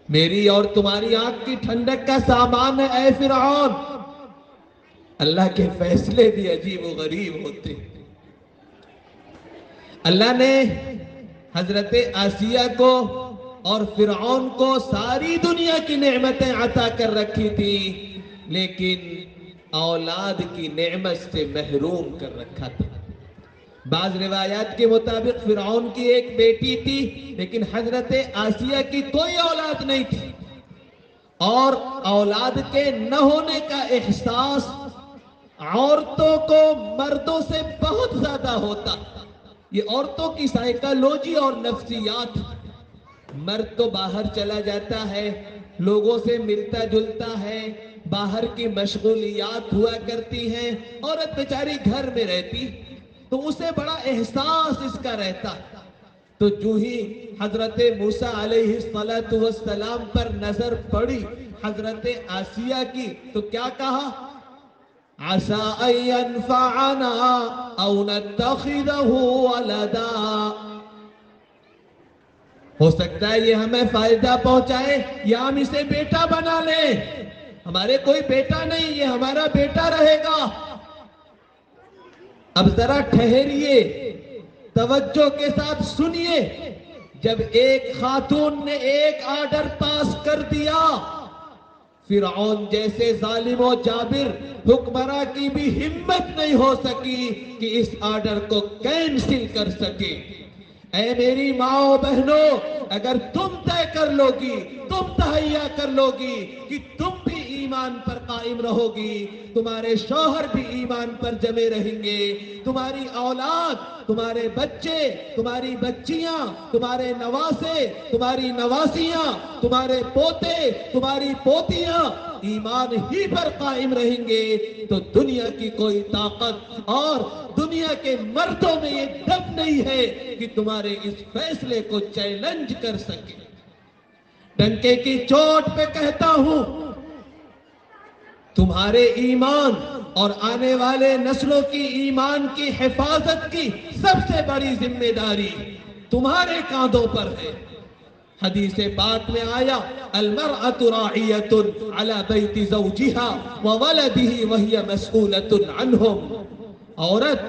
میری اور تمہاری آنکھ کی ٹھنڈک کا سامان ہے اے فرعون۔ اللہ کے فیصلے بھی عجیب و غریب ہوتے ہیں۔ اللہ نے حضرت آسیہ کو اور فرعون کو ساری دنیا کی نعمتیں عطا کر رکھی تھی، لیکن اولاد کی نعمت سے محروم کر رکھا تھا۔ بعض روایات کے مطابق فرعون کی ایک بیٹی تھی، لیکن حضرت آسیہ کی کوئی اولاد نہیں تھی، اور اولاد کے نہ ہونے کا احساس عورتوں کو مردوں سے بہت زیادہ ہوتا۔ یہ عورتوں کی سائیکالوجی اور نفسیات۔ مرد تو باہر چلا جاتا ہے، لوگوں سے ملتا جلتا ہے، باہر کی مشغولیات ہوا کرتی ہیں، عورت بیچاری گھر میں رہتی، تو اسے بڑا احساس اس کا رہتا۔ تو جو ہی حضرت موسیٰ علیہ السلام پر نظر پڑی حضرت آسیہ کی، تو کیا کہا؟ عَسَىٰ أَن يَنْفَعَنَا أَوْ نَتَّخِذَهُ وَلَدًا، ہو سکتا ہے یہ ہمیں فائدہ پہنچائے یا ہم اسے بیٹا بنا لیں۔ ہمارے کوئی بیٹا نہیں، یہ ہمارا بیٹا رہے گا۔ اب ذرا ٹھہریے، توجہ کے ساتھ سنیے۔ جب ایک خاتون نے ایک آرڈر پاس کر دیا، فرعون جیسے ظالم و جابر حکمراں کی بھی ہمت نہیں ہو سکی کہ اس آرڈر کو کینسل کر سکے۔ اے میری ماں و بہنوں، اگر تم طے کر لو گی، تم تہیا کر لو گی کہ تم بھی ایمان پر قائم رہو گی، تمہارے شوہر بھی ایمان پر جمے رہیں گے، تمہاری اولاد، تمہارے بچے، تمہاری بچیاں، تمہارے نواسے، تمہاری نواسیاں، تمہارے پوتے، تمہاری پوتیاں ایمان ہی پر قائم رہیں گے، تو دنیا کی کوئی طاقت اور دنیا کے مردوں میں یہ دم نہیں ہے کہ تمہارے اس فیصلے کو چیلنج کر سکے۔ ڈنکے کی چوٹ پہ کہتا ہوں، تمہارے ایمان اور آنے والے نسلوں کی ایمان کی حفاظت کی سب سے بڑی ذمہ داری تمہارے کاندھوں پر ہے۔ حدیث پاک میں آیا، المرأة راعیة علی بیت زوجہا وولدہ وہی مسئولۃ عنہم، عورت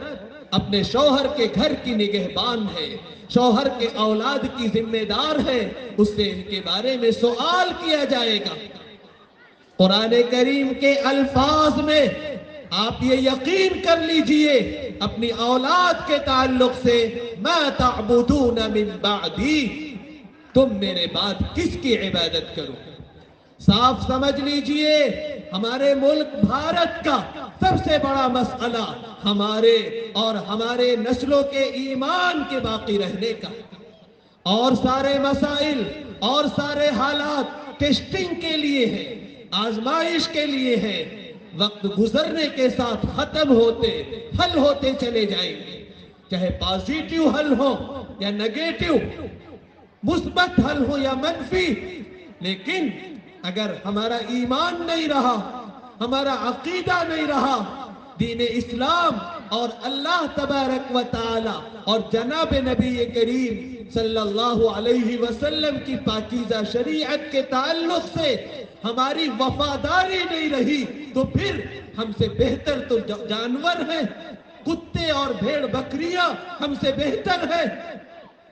اپنے شوہر کے گھر کی نگہبان ہے، شوہر کے اولاد کی ذمہ دار ہے، اس سے ان کے بارے میں سوال کیا جائے گا۔ قرآن کریم کے الفاظ میں آپ یہ یقین کر لیجئے اپنی اولاد کے تعلق سے، ما تعبدون من بعدی، تم میرے بعد کس کی عبادت کرو؟ صاف سمجھ لیجئے، ہمارے ملک بھارت کا سب سے بڑا مسئلہ ہمارے اور ہمارے نسلوں کے ایمان کے باقی رہنے کا، اور سارے مسائل اور سارے حالات ٹیسٹنگ کے لیے ہیں، آزمائش کے لیے ہیں، وقت گزرنے کے ساتھ ختم ہوتے، حل ہوتے چلے جائیں گے، چاہے پازیٹیو حل ہو یا نیگیٹیو، مثبت حل ہو یا منفی، لیکن اگر ہمارا ایمان نہیں رہا، ہمارا عقیدہ نہیں رہا، دین اسلام اور اللہ تبارک و تعالی اور جناب نبی کریم صلی اللہ علیہ وسلم کی پاکیزہ شریعت کے تعلق سے ہماری وفاداری نہیں رہی، تو پھر ہم سے بہتر تو جانور ہیں، کتے اور بھیڑ بکریاں ہم سے بہتر ہیں۔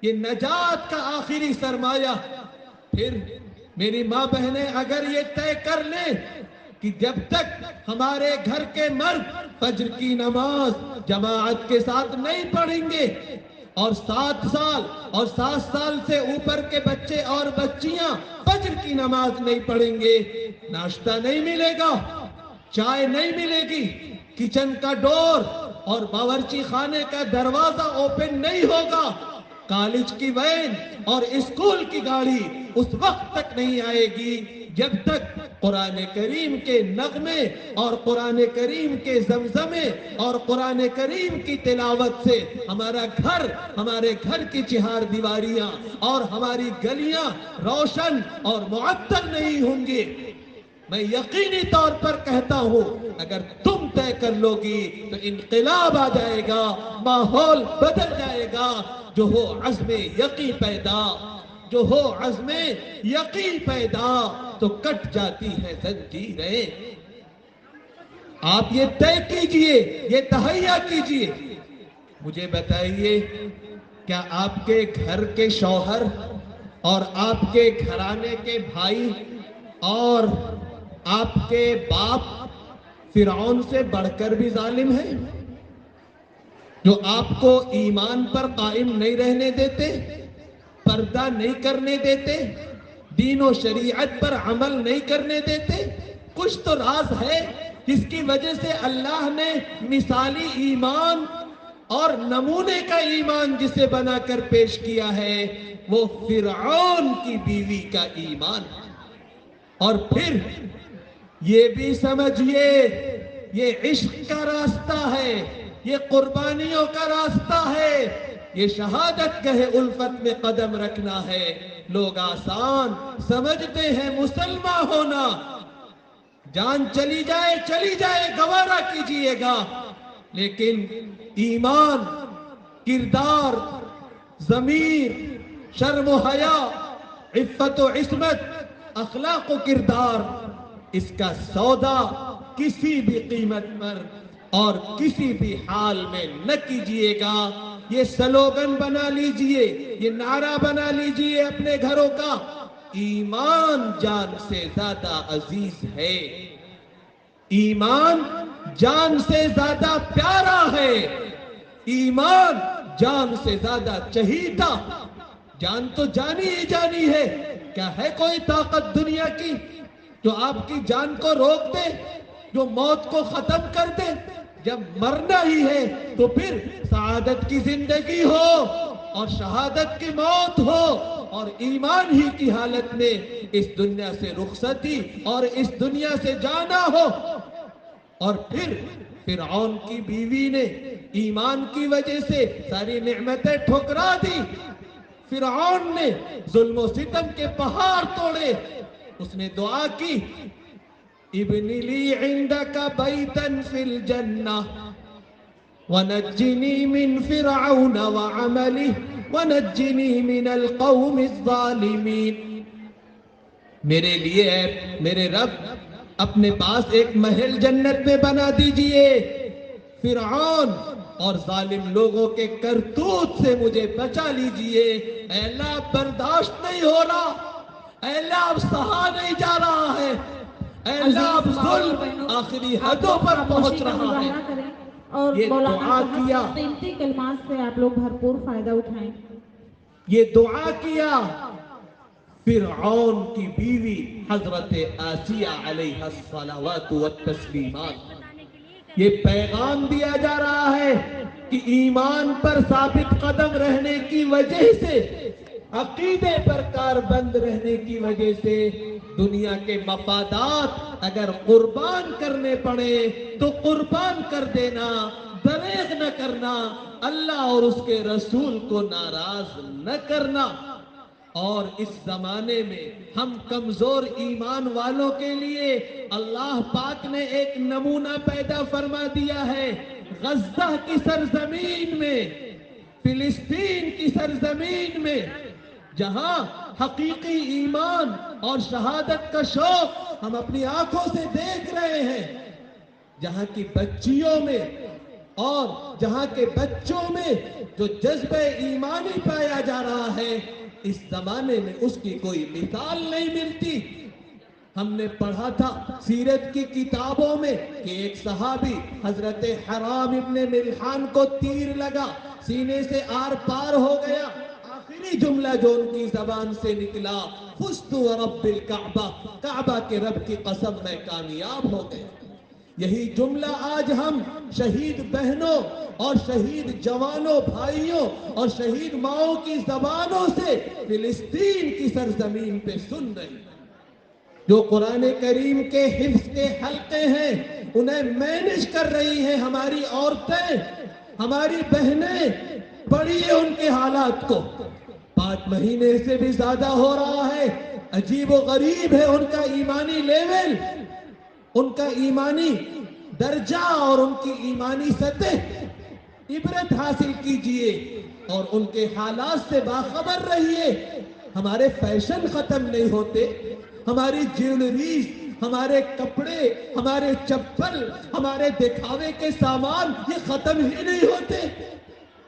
یہ نجات کا آخری سرمایہ۔ پھر میری ماں بہنیں اگر یہ طے کر لیں کہ جب تک ہمارے گھر کے مرد فجر کی نماز جماعت کے ساتھ نہیں پڑھیں گے، اور 7 سال اور 7 سال سے اوپر کے بچے اور بچیاں فجر کی نماز نہیں پڑھیں گے، ناشتہ نہیں ملے گا، چائے نہیں ملے گی، کچن کا ڈور اور باورچی خانے کا دروازہ اوپن نہیں ہوگا، کالج کی وین اور اسکول کی گاڑی اس وقت تک نہیں آئے گی جب تک قرآن کریم کے نغمے اور قرآن کریم کے زمزمے اور قرآن کریم کی تلاوت سے ہمارے گھر کی چہار دیواریاں اور ہماری گلیاں روشن اور معطر نہیں ہوں گی۔ میں یقینی طور پر کہتا ہوں، اگر تم طے کر لو گی تو انقلاب آ جائے گا، ماحول بدل جائے گا، جو ہو عزم یقین پیدا، جو ہو عزم یقین پیدا تو کٹ جاتی ہے زنجیریں۔ آپ یہ طے کیجئے، یہ تہیا کیجئے، مجھے بتائیے کیا آپ کے گھر کے شوہر اور آپ کے گھرانے کے بھائی اور آپ کے باپ فرعون سے بڑھ کر بھی ظالم ہیں، جو آپ کو ایمان پر قائم نہیں رہنے دیتے، پردہ نہیں کرنے دیتے، دین و شریعت پر عمل نہیں کرنے دیتے؟ کچھ تو راز ہے جس کی وجہ سے اللہ نے مثالی ایمان اور نمونے کا ایمان جسے بنا کر پیش کیا ہے وہ فرعون کی بیوی کا ایمان۔ اور پھر یہ بھی سمجھیے یہ عشق کا راستہ ہے، یہ قربانیوں کا راستہ ہے، یہ شہادت گہ الفت میں قدم رکھنا ہے۔ لوگ آسان سمجھتے ہیں مسلمان ہونا، جان چلی جائے گوارا کیجئے گا، لیکن ایمان، کردار، ضمیر، شرم و حیا، عفت و عصمت، اخلاق و کردار، اس کا سودا کسی بھی قیمت پر اور کسی بھی حال میں نہ کیجئے گا۔ یہ سلوگن بنا لیجئے، یہ نعرہ بنا لیجئے اپنے گھروں کا، ایمان جان سے زیادہ عزیز ہے، ایمان جان سے زیادہ پیارا ہے، ایمان جان سے زیادہ چہیتا۔ جان تو جانی ہی جانی ہے، کیا ہے کوئی طاقت دنیا کی جو آپ کی جان کو روک دے، جو موت کو ختم کر دے؟ جب مرنا ہی ہے تو پھر سعادت کی زندگی ہو اور شہادت کی موت ہو اور ایمان ہی کی حالت میں اس دنیا سے رخصتی اور اس دنیا سے جانا ہو۔ اور پھر فرعون کی بیوی نے ایمان کی وجہ سے ساری نعمتیں ٹھکرا دی، فرعون نے ظلم و ستم کے پہاڑ توڑے، اس نے دعا کی ابن لی عندک بیتا فی الجنہ ونجنی من فرعون وعملہ ونجنی من القوم الظالمین۔ میرے لیے اے میرے رب اپنے پاس ایک محل جنت میں بنا دیجئے، فرعون اور ظالم لوگوں کے کرتوت سے مجھے بچا لیجئے۔ اے اللہ برداشت نہیں ہو رہا، اے اللہ اب سہا نہیں جا رہا ہے، اے اللہ اب ظلم آخری حدوں پر پہنچ رہا ہے۔ اور یہ دعا کیا، قیمتی کلمات سے آپ لوگ بھرپور فائدہ اٹھائیں۔ یہ دعا کیا فرعون کی بیوی حضرت آسیہ علیہ الصلوات والتسلیمات۔ یہ پیغام دیا جا رہا ہے کہ ایمان پر ثابت قدم رہنے کی وجہ سے، عقیدے پر کاربند رہنے کی وجہ سے دنیا کے مفادات اگر قربان کرنے پڑے تو قربان کر دینا، دریغ نہ کرنا، اللہ اور اس کے رسول کو ناراض نہ کرنا۔ اور اس زمانے میں ہم کمزور ایمان والوں کے لیے اللہ پاک نے ایک نمونہ پیدا فرما دیا ہے۔ غزہ کی سرزمین میں، فلسطین کی سرزمین میں، جہاں حقیقی ایمان اور شہادت کا شوق ہم اپنی آنکھوں سے دیکھ رہے ہیں، جہاں کی بچیوں میں اور جہاں کے بچوں میں جو جذبہ ایمانی پایا جا رہا ہے، اس زمانے میں اس کی کوئی مثال نہیں ملتی۔ ہم نے پڑھا تھا سیرت کی کتابوں میں کہ ایک صحابی حضرت حرام ابن ملحان کو تیر لگا، سینے سے آر پار ہو گیا، آخری جملہ جو ان کی زبان سے نکلا فزت ورب الکعبہ، کعبہ کے رب کی قسم میں کامیاب ہو گیا۔ یہی جملہ آج ہم شہید بہنوں اور شہید جوانوں بھائیوں اور شہید ماؤں کی زبانوں سے فلسطین کی سرزمین پہ سن رہے ہیں۔ جو قرآن کریم کے حفظ کے حلقے ہیں انہیں مینج کر رہی ہیں ہماری عورتیں، ہماری بہنیں، پڑھیے ان کے حالات کو، 5 مہینے سے بھی زیادہ ہو رہا ہے۔ عجیب و غریب ہے ان کا ایمانی لیول، ان کا ایمانی درجہ اور ان کی ایمانی سطح۔ عبرت حاصل کیجئے اور ان کے حالات سے باخبر رہیے۔ ہمارے فیشن ختم نہیں ہوتے، ہماری جیولریز، ہمارے کپڑے، ہمارے چپل، ہمارے دکھاوے کے سامان یہ ختم ہی نہیں ہوتے۔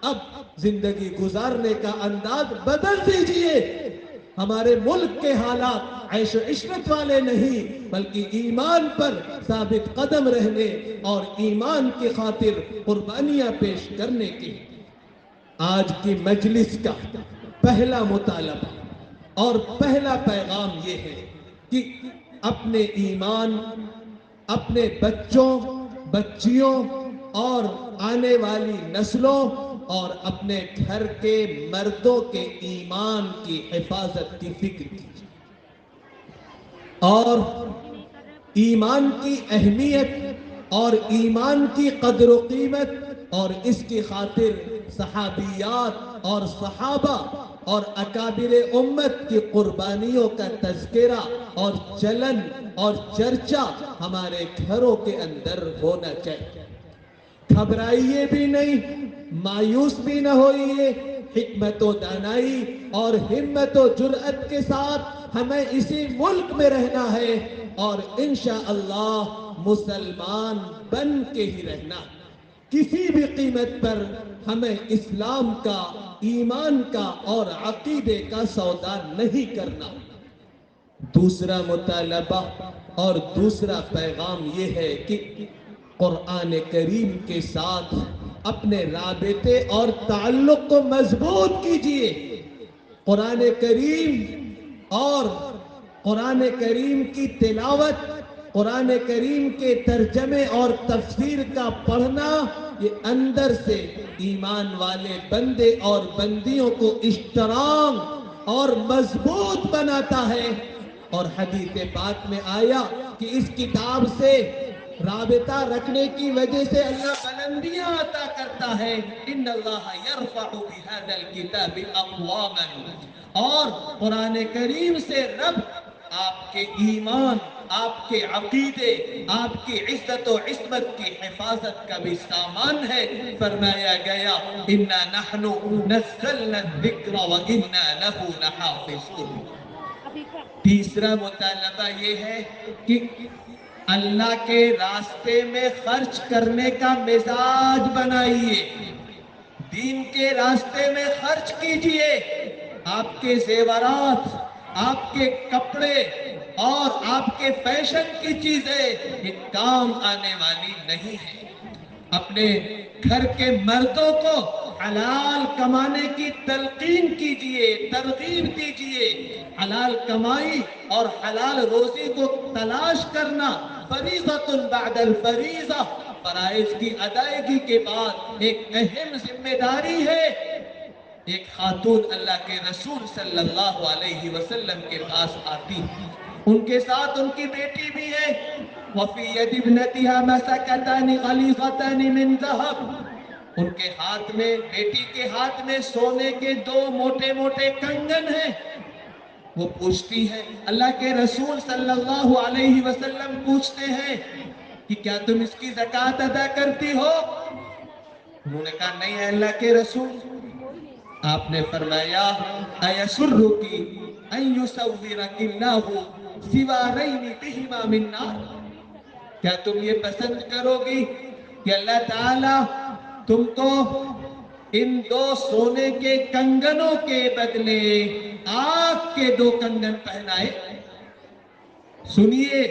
اب زندگی گزارنے کا انداز بدل دیجئے. ہمارے ملک کے حالات عیش و عشرت والے نہیں بلکہ ایمان پر ثابت قدم رہنے اور ایمان کی خاطر قربانیاں پیش کرنے کی. آج کی مجلس کا پہلا مطالبہ اور پہلا پیغام یہ ہے کہ اپنے ایمان، اپنے بچوں، بچیوں اور آنے والی نسلوں اور اپنے گھر کے مردوں کے ایمان کی حفاظت کی فکر کیجیے اور ایمان کی اہمیت اور ایمان کی قدر و قیمت اور اس کی خاطر صحابیات اور صحابہ اور اکابر امت کی قربانیوں کا تذکرہ اور چلن اور چرچا ہمارے گھروں کے اندر ہونا چاہیے. گھبرائیے بھی نہیں، مایوس بھی نہ ہوئیے. حکمت و دانائی اور ہمت و جرأت کے ساتھ ہمیں اسی ملک میں رہنا ہے اور انشاءاللہ مسلمان بن کے ہی رہنا. کسی بھی قیمت پر ہمیں اسلام کا، ایمان کا اور عقیدے کا سودا نہیں کرنا. دوسرا مطالبہ اور دوسرا پیغام یہ ہے کہ قرآن کریم کے ساتھ اپنے رابطے اور تعلق کو مضبوط کیجئے. قرآن کریم اور قرآن کریم کی تلاوت، قرآن کریم کے ترجمے اور تفسیر کا پڑھنا یہ اندر سے ایمان والے بندے اور بندیوں کو اسٹرانگ اور مضبوط بناتا ہے. اور حدیث پاک میں آیا کہ اس کتاب سے رابطہ رکھنے کی وجہ سے اللہ بلندیاں عطا کرتا ہے. ان اللہ یرفع بہذا الکتاب اقواما. اور قرآن کریم سے رب آپ کے ایمان، آپ کے عقیدے، آپ کی عزت و عصمت کی حفاظت کا بھی سامان ہے. فرمایا گیا انا نحن نزلنا الذکر وانا له لحافظون. تیسرا مطالبہ یہ ہے کہ اللہ کے راستے میں خرچ کرنے کا مزاج بنائیے. دین کے راستے میں خرچ کیجئے. آپ کے زیورات، آپ کے کپڑے اور آپ کے فیشن کی چیزیں یہ کام آنے والی نہیں ہیں. اپنے گھر کے مردوں کو حلال کمانے کی تلقین کیجئے، ترغیب دیجئے. حلال کمائی اور حلال روزی کو تلاش کرنا فریضۃ بعد الفریضہ، فرائض کی ادائیگی کے بعد ایک اہم ذمہ داری ہے. ایک خاتون اللہ کے رسول صلی اللہ علیہ وسلم کے پاس آتی، ان کے ساتھ ان کی بیٹی بھی ہے. وفی ید ابنتها مسکتان غلیظتان من ذہب. ان کے ہاتھ میں، بیٹی کے ہاتھ میں سونے کے 2 موٹے موٹے کنگن ہیں. وہ پوچھتی ہے، اللہ کے رسول صلی اللہ علیہ وسلم پوچھتے ہیں کہ کیا تم اس کی زکوٰۃ ادا کرتی ہو؟ انہوں نے کہا نہیں ہے اللہ کے رسول. آپ نے فرمایا ایسرکی ان یصورک اللہ سوارین بہما من نار. کیا تم یہ پسند کرو گی کہ اللہ تعالیٰ تم کو ان 2 سونے کے کنگنوں کے بدلے آگ کے 2 کنگن پہنائے؟ سنیے،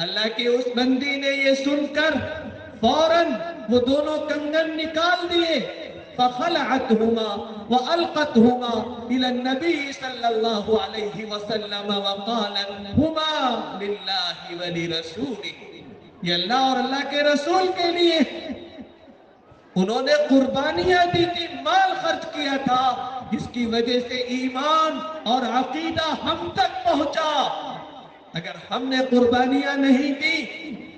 اللہ کے اس بندی نے یہ سن کر فوراً وہ دونوں کنگن نکال دیے. فخلعتهما والقتهما الى النبي صلى الله عليه وسلم وقالت هما لله ولرسوله. یہ اللہ اور اللہ کے رسول کے لیے. انہوں نے قربانیاں دی تھی، مال خرچ کیا تھا، جس کی وجہ سے ایمان اور عقیدہ ہم تک پہنچا. اگر ہم نے قربانیاں نہیں دی،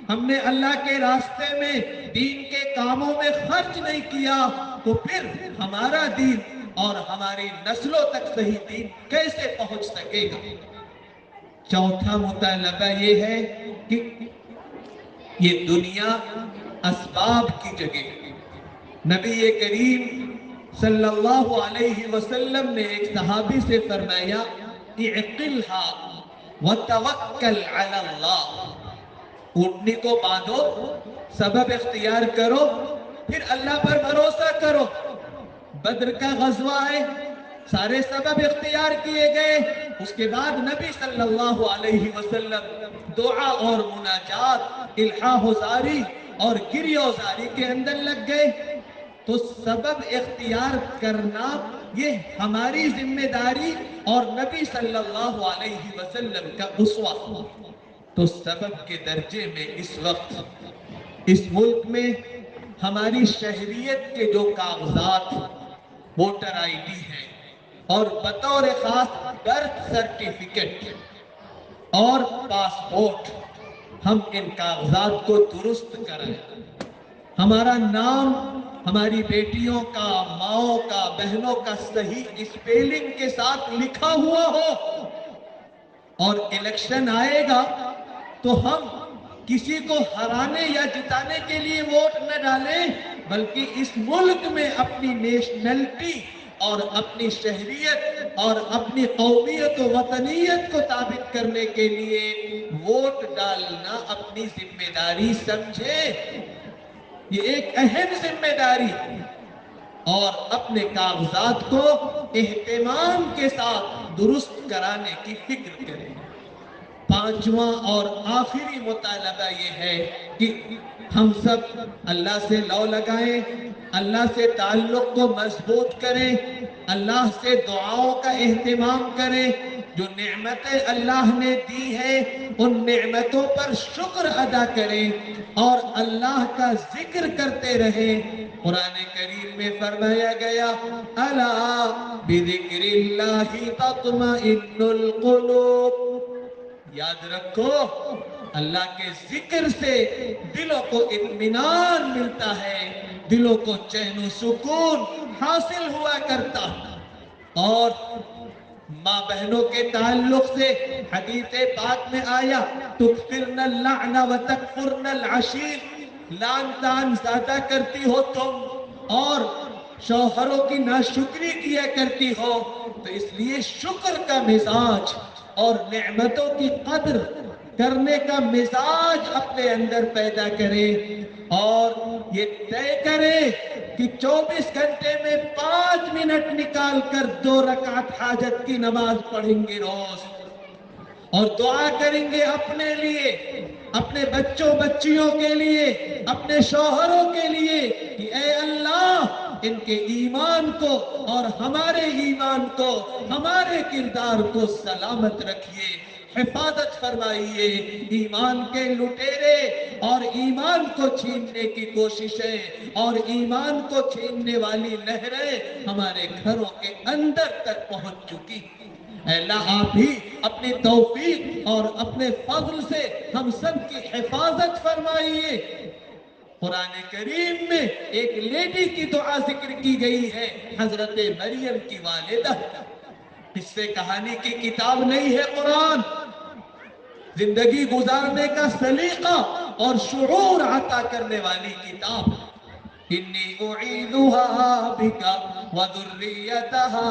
ہم نے اللہ کے راستے میں دین کے کاموں میں خرچ نہیں کیا، تو پھر ہمارا دین اور ہماری نسلوں تک صحیح دین کیسے پہنچ سکے گا؟ چوتھا مطالبہ یہ ہے کہ یہ دنیا اسباب کی جگہ. نبی کریم صلی اللہ علیہ وسلم نے ایک صحابی سے فرمایا اعقلها وتوکل علی اللہ. اونٹنی کو باندھو، سبب اختیار کرو، پھر اللہ پر بھروسہ کرو. بدر کا غزوہ ہے، سارے سبب اختیار کیے گئے، اس کے بعد نبی صلی اللہ علیہ وسلم دعا اور مناجات، الحاح و زاری اور گریہ و زاری کے اندر لگ گئے۔ تو سبب اختیار کرنا یہ ہماری ذمہ داری اور نبی صلی اللہ علیہ وسلم کا اسوہ۔ تو سبب کے درجے میں اس وقت اس ملک میں ہماری شہریت کے جو کاغذات، ووٹر آئی ڈی ہے اور بطور خاص برتھ سرٹیفکیٹ اور پاسپورٹ، ہم ان کاغذات کو درست کریں، ہمارا نام ہماری بیٹیوں کا، ماؤں کا، بہنوں کا صحیح اسپیلنگ کے ساتھ لکھا ہوا ہو، اور الیکشن آئے گا تو ہم کسی کو ہرانے یا جتانے کے لیے ووٹ نہ ڈالیں، بلکہ اس ملک میں اپنی نیشنلٹی اور اپنی شہریت اور اپنی قومیت و وطنیت کو ثابت کرنے کے لیے ووٹ ڈالنا اپنی ذمہ داری سمجھے۔ یہ ایک اہم ذمہ داری، اور اپنے کاغذات کو اہتمام کے ساتھ درست کرانے کی فکر کریں۔ پانچواں اور آخری مطالبہ یہ ہے کہ ہم سب اللہ سے لو لگائیں، اللہ سے تعلق کو مضبوط کریں، اللہ سے دعاؤں کا اہتمام کریں، جو نعمتیں اللہ نے دی ہیں ان نعمتوں پر شکر ادا کریں اور اللہ کا ذکر کرتے رہیں۔ قرآن کریم میں فرمایا گیا الا بذکر اللہ تطمئن القلوب، یاد رکھو اللہ کے ذکر سے دلوں کو اطمینان ملتا ہے، دلوں کو چین و سکون حاصل ہوا کرتا۔ اور ماں بہنوں کے تعلق سے حدیث پاک میں آیا تکفرن اللعن وتکفرن العشیر، لعن تان زیادہ کرتی ہو تم اور شوہروں کی ناشکری کیا کرتی ہو، تو اس لیے شکر کا مزاج اور نعمتوں کی قدر کرنے کا مزاج اپنے اندر پیدا کرے، اور یہ طے کرے کہ 24 گھنٹے میں 5 منٹ نکال کر 2 رکعت حاجت کی نماز پڑھیں گے روز، اور دعا کریں گے اپنے لیے، اپنے بچوں بچیوں کے لیے، اپنے شوہروں کے لیے کہ اے اللہ ان کے ایمان کو اور ہمارے ایمان کو، ہمارے کردار کو سلامت رکھیے، حفاظت فرمائیے۔ ایمان کے لٹیرے اور ایمان کو چھیننے کی کوششیں اور ایمان کو چھیننے والی لہریں ہمارے گھروں کے اندر تک پہنچ چکی۔ اے اللہ آپ ہی اپنی توفیق اور اپنے فضل سے ہم سب کی حفاظت فرمائیے۔ قرآن کریم میں ایک لیڈی کی دعا ذکر کی گئی ہے، حضرت مریم کی والدہ۔ قصے کہانی کی کتاب نہیں ہے قرآن، زندگی گزارنے کا سلیقہ اور شعور عطا کرنے والی کتاب۔ انی اعیذها بک وذریتها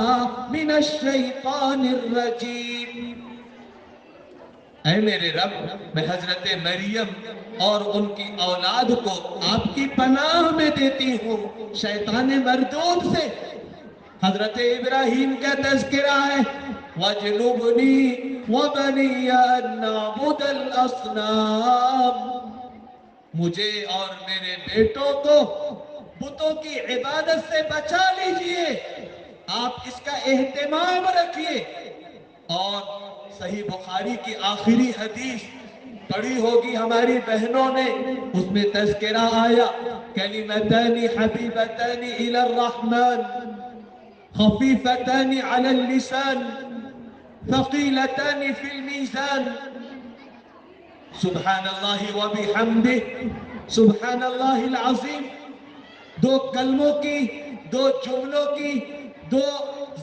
من الشیطان الرجیم۔ اے میرے رب، میں حضرت مریم اور ان کی اولاد کو آپ کی پناہ میں دیتی ہوں شیطان مردود سے۔ حضرت ابراہیم کا تذکرہ ہے وَاجْنُبْنِي وَبَنِيَّ أَن نَّعْبُدَ الْأَصْنَامَ، مجھے اور میرے بیٹوں کو بتوں کی عبادت سے بچا لیجئے، آپ اس کا اہتمام رکھیے۔ اور صحیح بخاری کی آخری حدیث پڑھی ہوگی ہماری بہنوں نے، اس میں تذکرہ آیا کلمتان حبیبتان الی الرحمن خفیفتان علی اللسان ثقیلتان فی المیزان، سبحان اللہ وبحمدہ سبحان اللہ العظیم۔ 2 کلموں کی، 2 جملوں کی، 2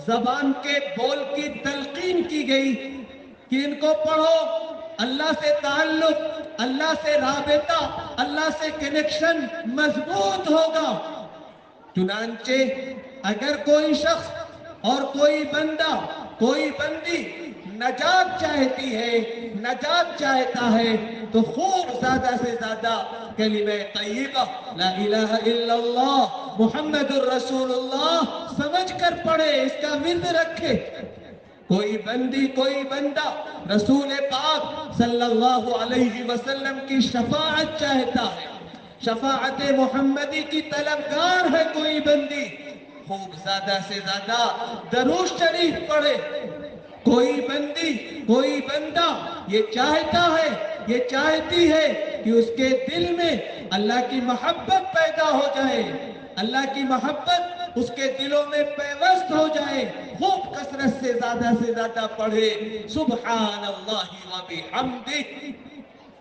زبان کے بول کی تلقین کی گئی کہ ان کو پڑھو، اللہ سے تعلق، اللہ سے رابطہ، اللہ سے کنیکشن مضبوط ہوگا۔ چنانچہ اگر کوئی شخص اور کوئی بندہ، کوئی بندی نجات چاہتی ہے، نجات چاہتا ہے تو خوب زیادہ سے زیادہ کلمہ طیبہ لا الہ الا اللہ محمد الرسول اللہ سمجھ کر پڑھے، اس کا ورد رکھے۔ کوئی بندی کوئی بندہ رسول پاک صلی اللہ علیہ وسلم کی شفاعت چاہتا ہے، شفاعت محمدی کی طلبگار ہے کوئی بندی، خوب زیادہ سے زیادہ درود شریف پڑھے۔ کوئی بندی کوئی بندہ یہ چاہتا ہے، یہ چاہتی ہے کہ اس کے دل میں اللہ کی محبت پیدا ہو جائے، اللہ کی محبت اس کے دلوں میں پیوست ہو جائے، خوب کثرت سے زیادہ پڑھے سبحان اللہ و بحمدہ۔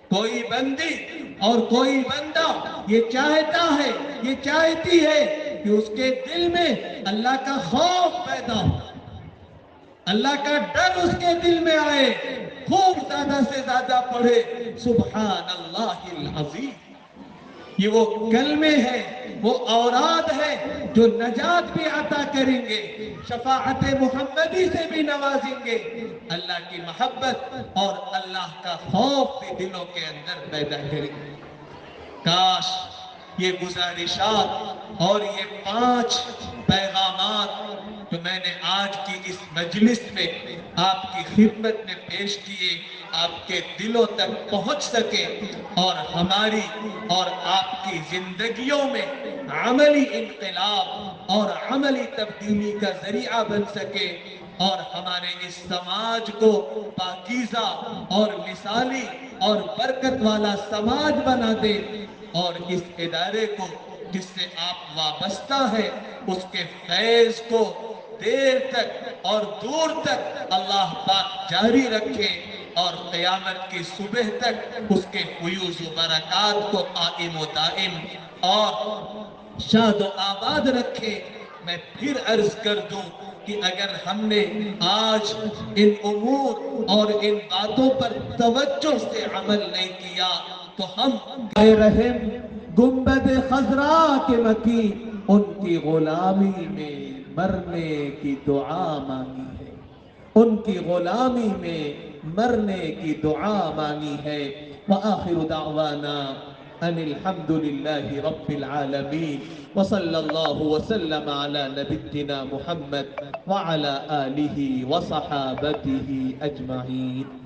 کوئی بندی اور کوئی بندہ یہ چاہتا ہے، یہ چاہتی ہے کہ اس کے دل میں اللہ کا خوف پیدا ہو، اللہ کا ڈر اس کے دل میں آئے، خوب زیادہ سے زیادہ پڑھے سبحان اللہ العظیم۔ یہ وہ کلمے ہیں، وہ اوراد ہیں جو نجات بھی عطا کریں گے، شفاعت محمدی سے بھی نوازیں گے، اللہ کی محبت اور اللہ کا خوف بھی دلوں کے اندر پیدا کریں گے۔ کاش یہ گزارشات اور یہ 5 پیغامات جو میں نے آج کی اس مجلس میں آپ کی خدمت میں پیش کیے آپ کے دلوں تک پہنچ سکے اور ہماری اور آپ کی زندگیوں میں عملی انقلاب اور عملی تبدیلی کا ذریعہ بن سکے اور ہمارے اس سماج کو پاکیزہ اور مثالی اور برکت والا سماج بنا دے اور اس ادارے کو جس سے آپ وابستہ ہیں اس کے فیض کو دیر تک اور دور تک اللہ پاک جاری رکھے اور قیامت کی صبح تک اس کے فیوز و برکات کو قائم و دائم اور شاد و آباد رکھے۔ میں پھر عرض کر دوں کہ اگر ہم نے آج ان امور اور ان باتوں پر توجہ سے عمل نہیں کیا تو ہم رحم گنبد خضرا کے مکی ان کی غلامی میں مرنے کی دعا مانگی ہے، ان کی غلامی میں مرنے کی دعا مانگی ہے۔ وآخر دعوانا ان الحمد للہ رب العالمین وصلی اللہ وسلم علی نبینا محمد وعلی آلہ وصحابتہ اجمعین۔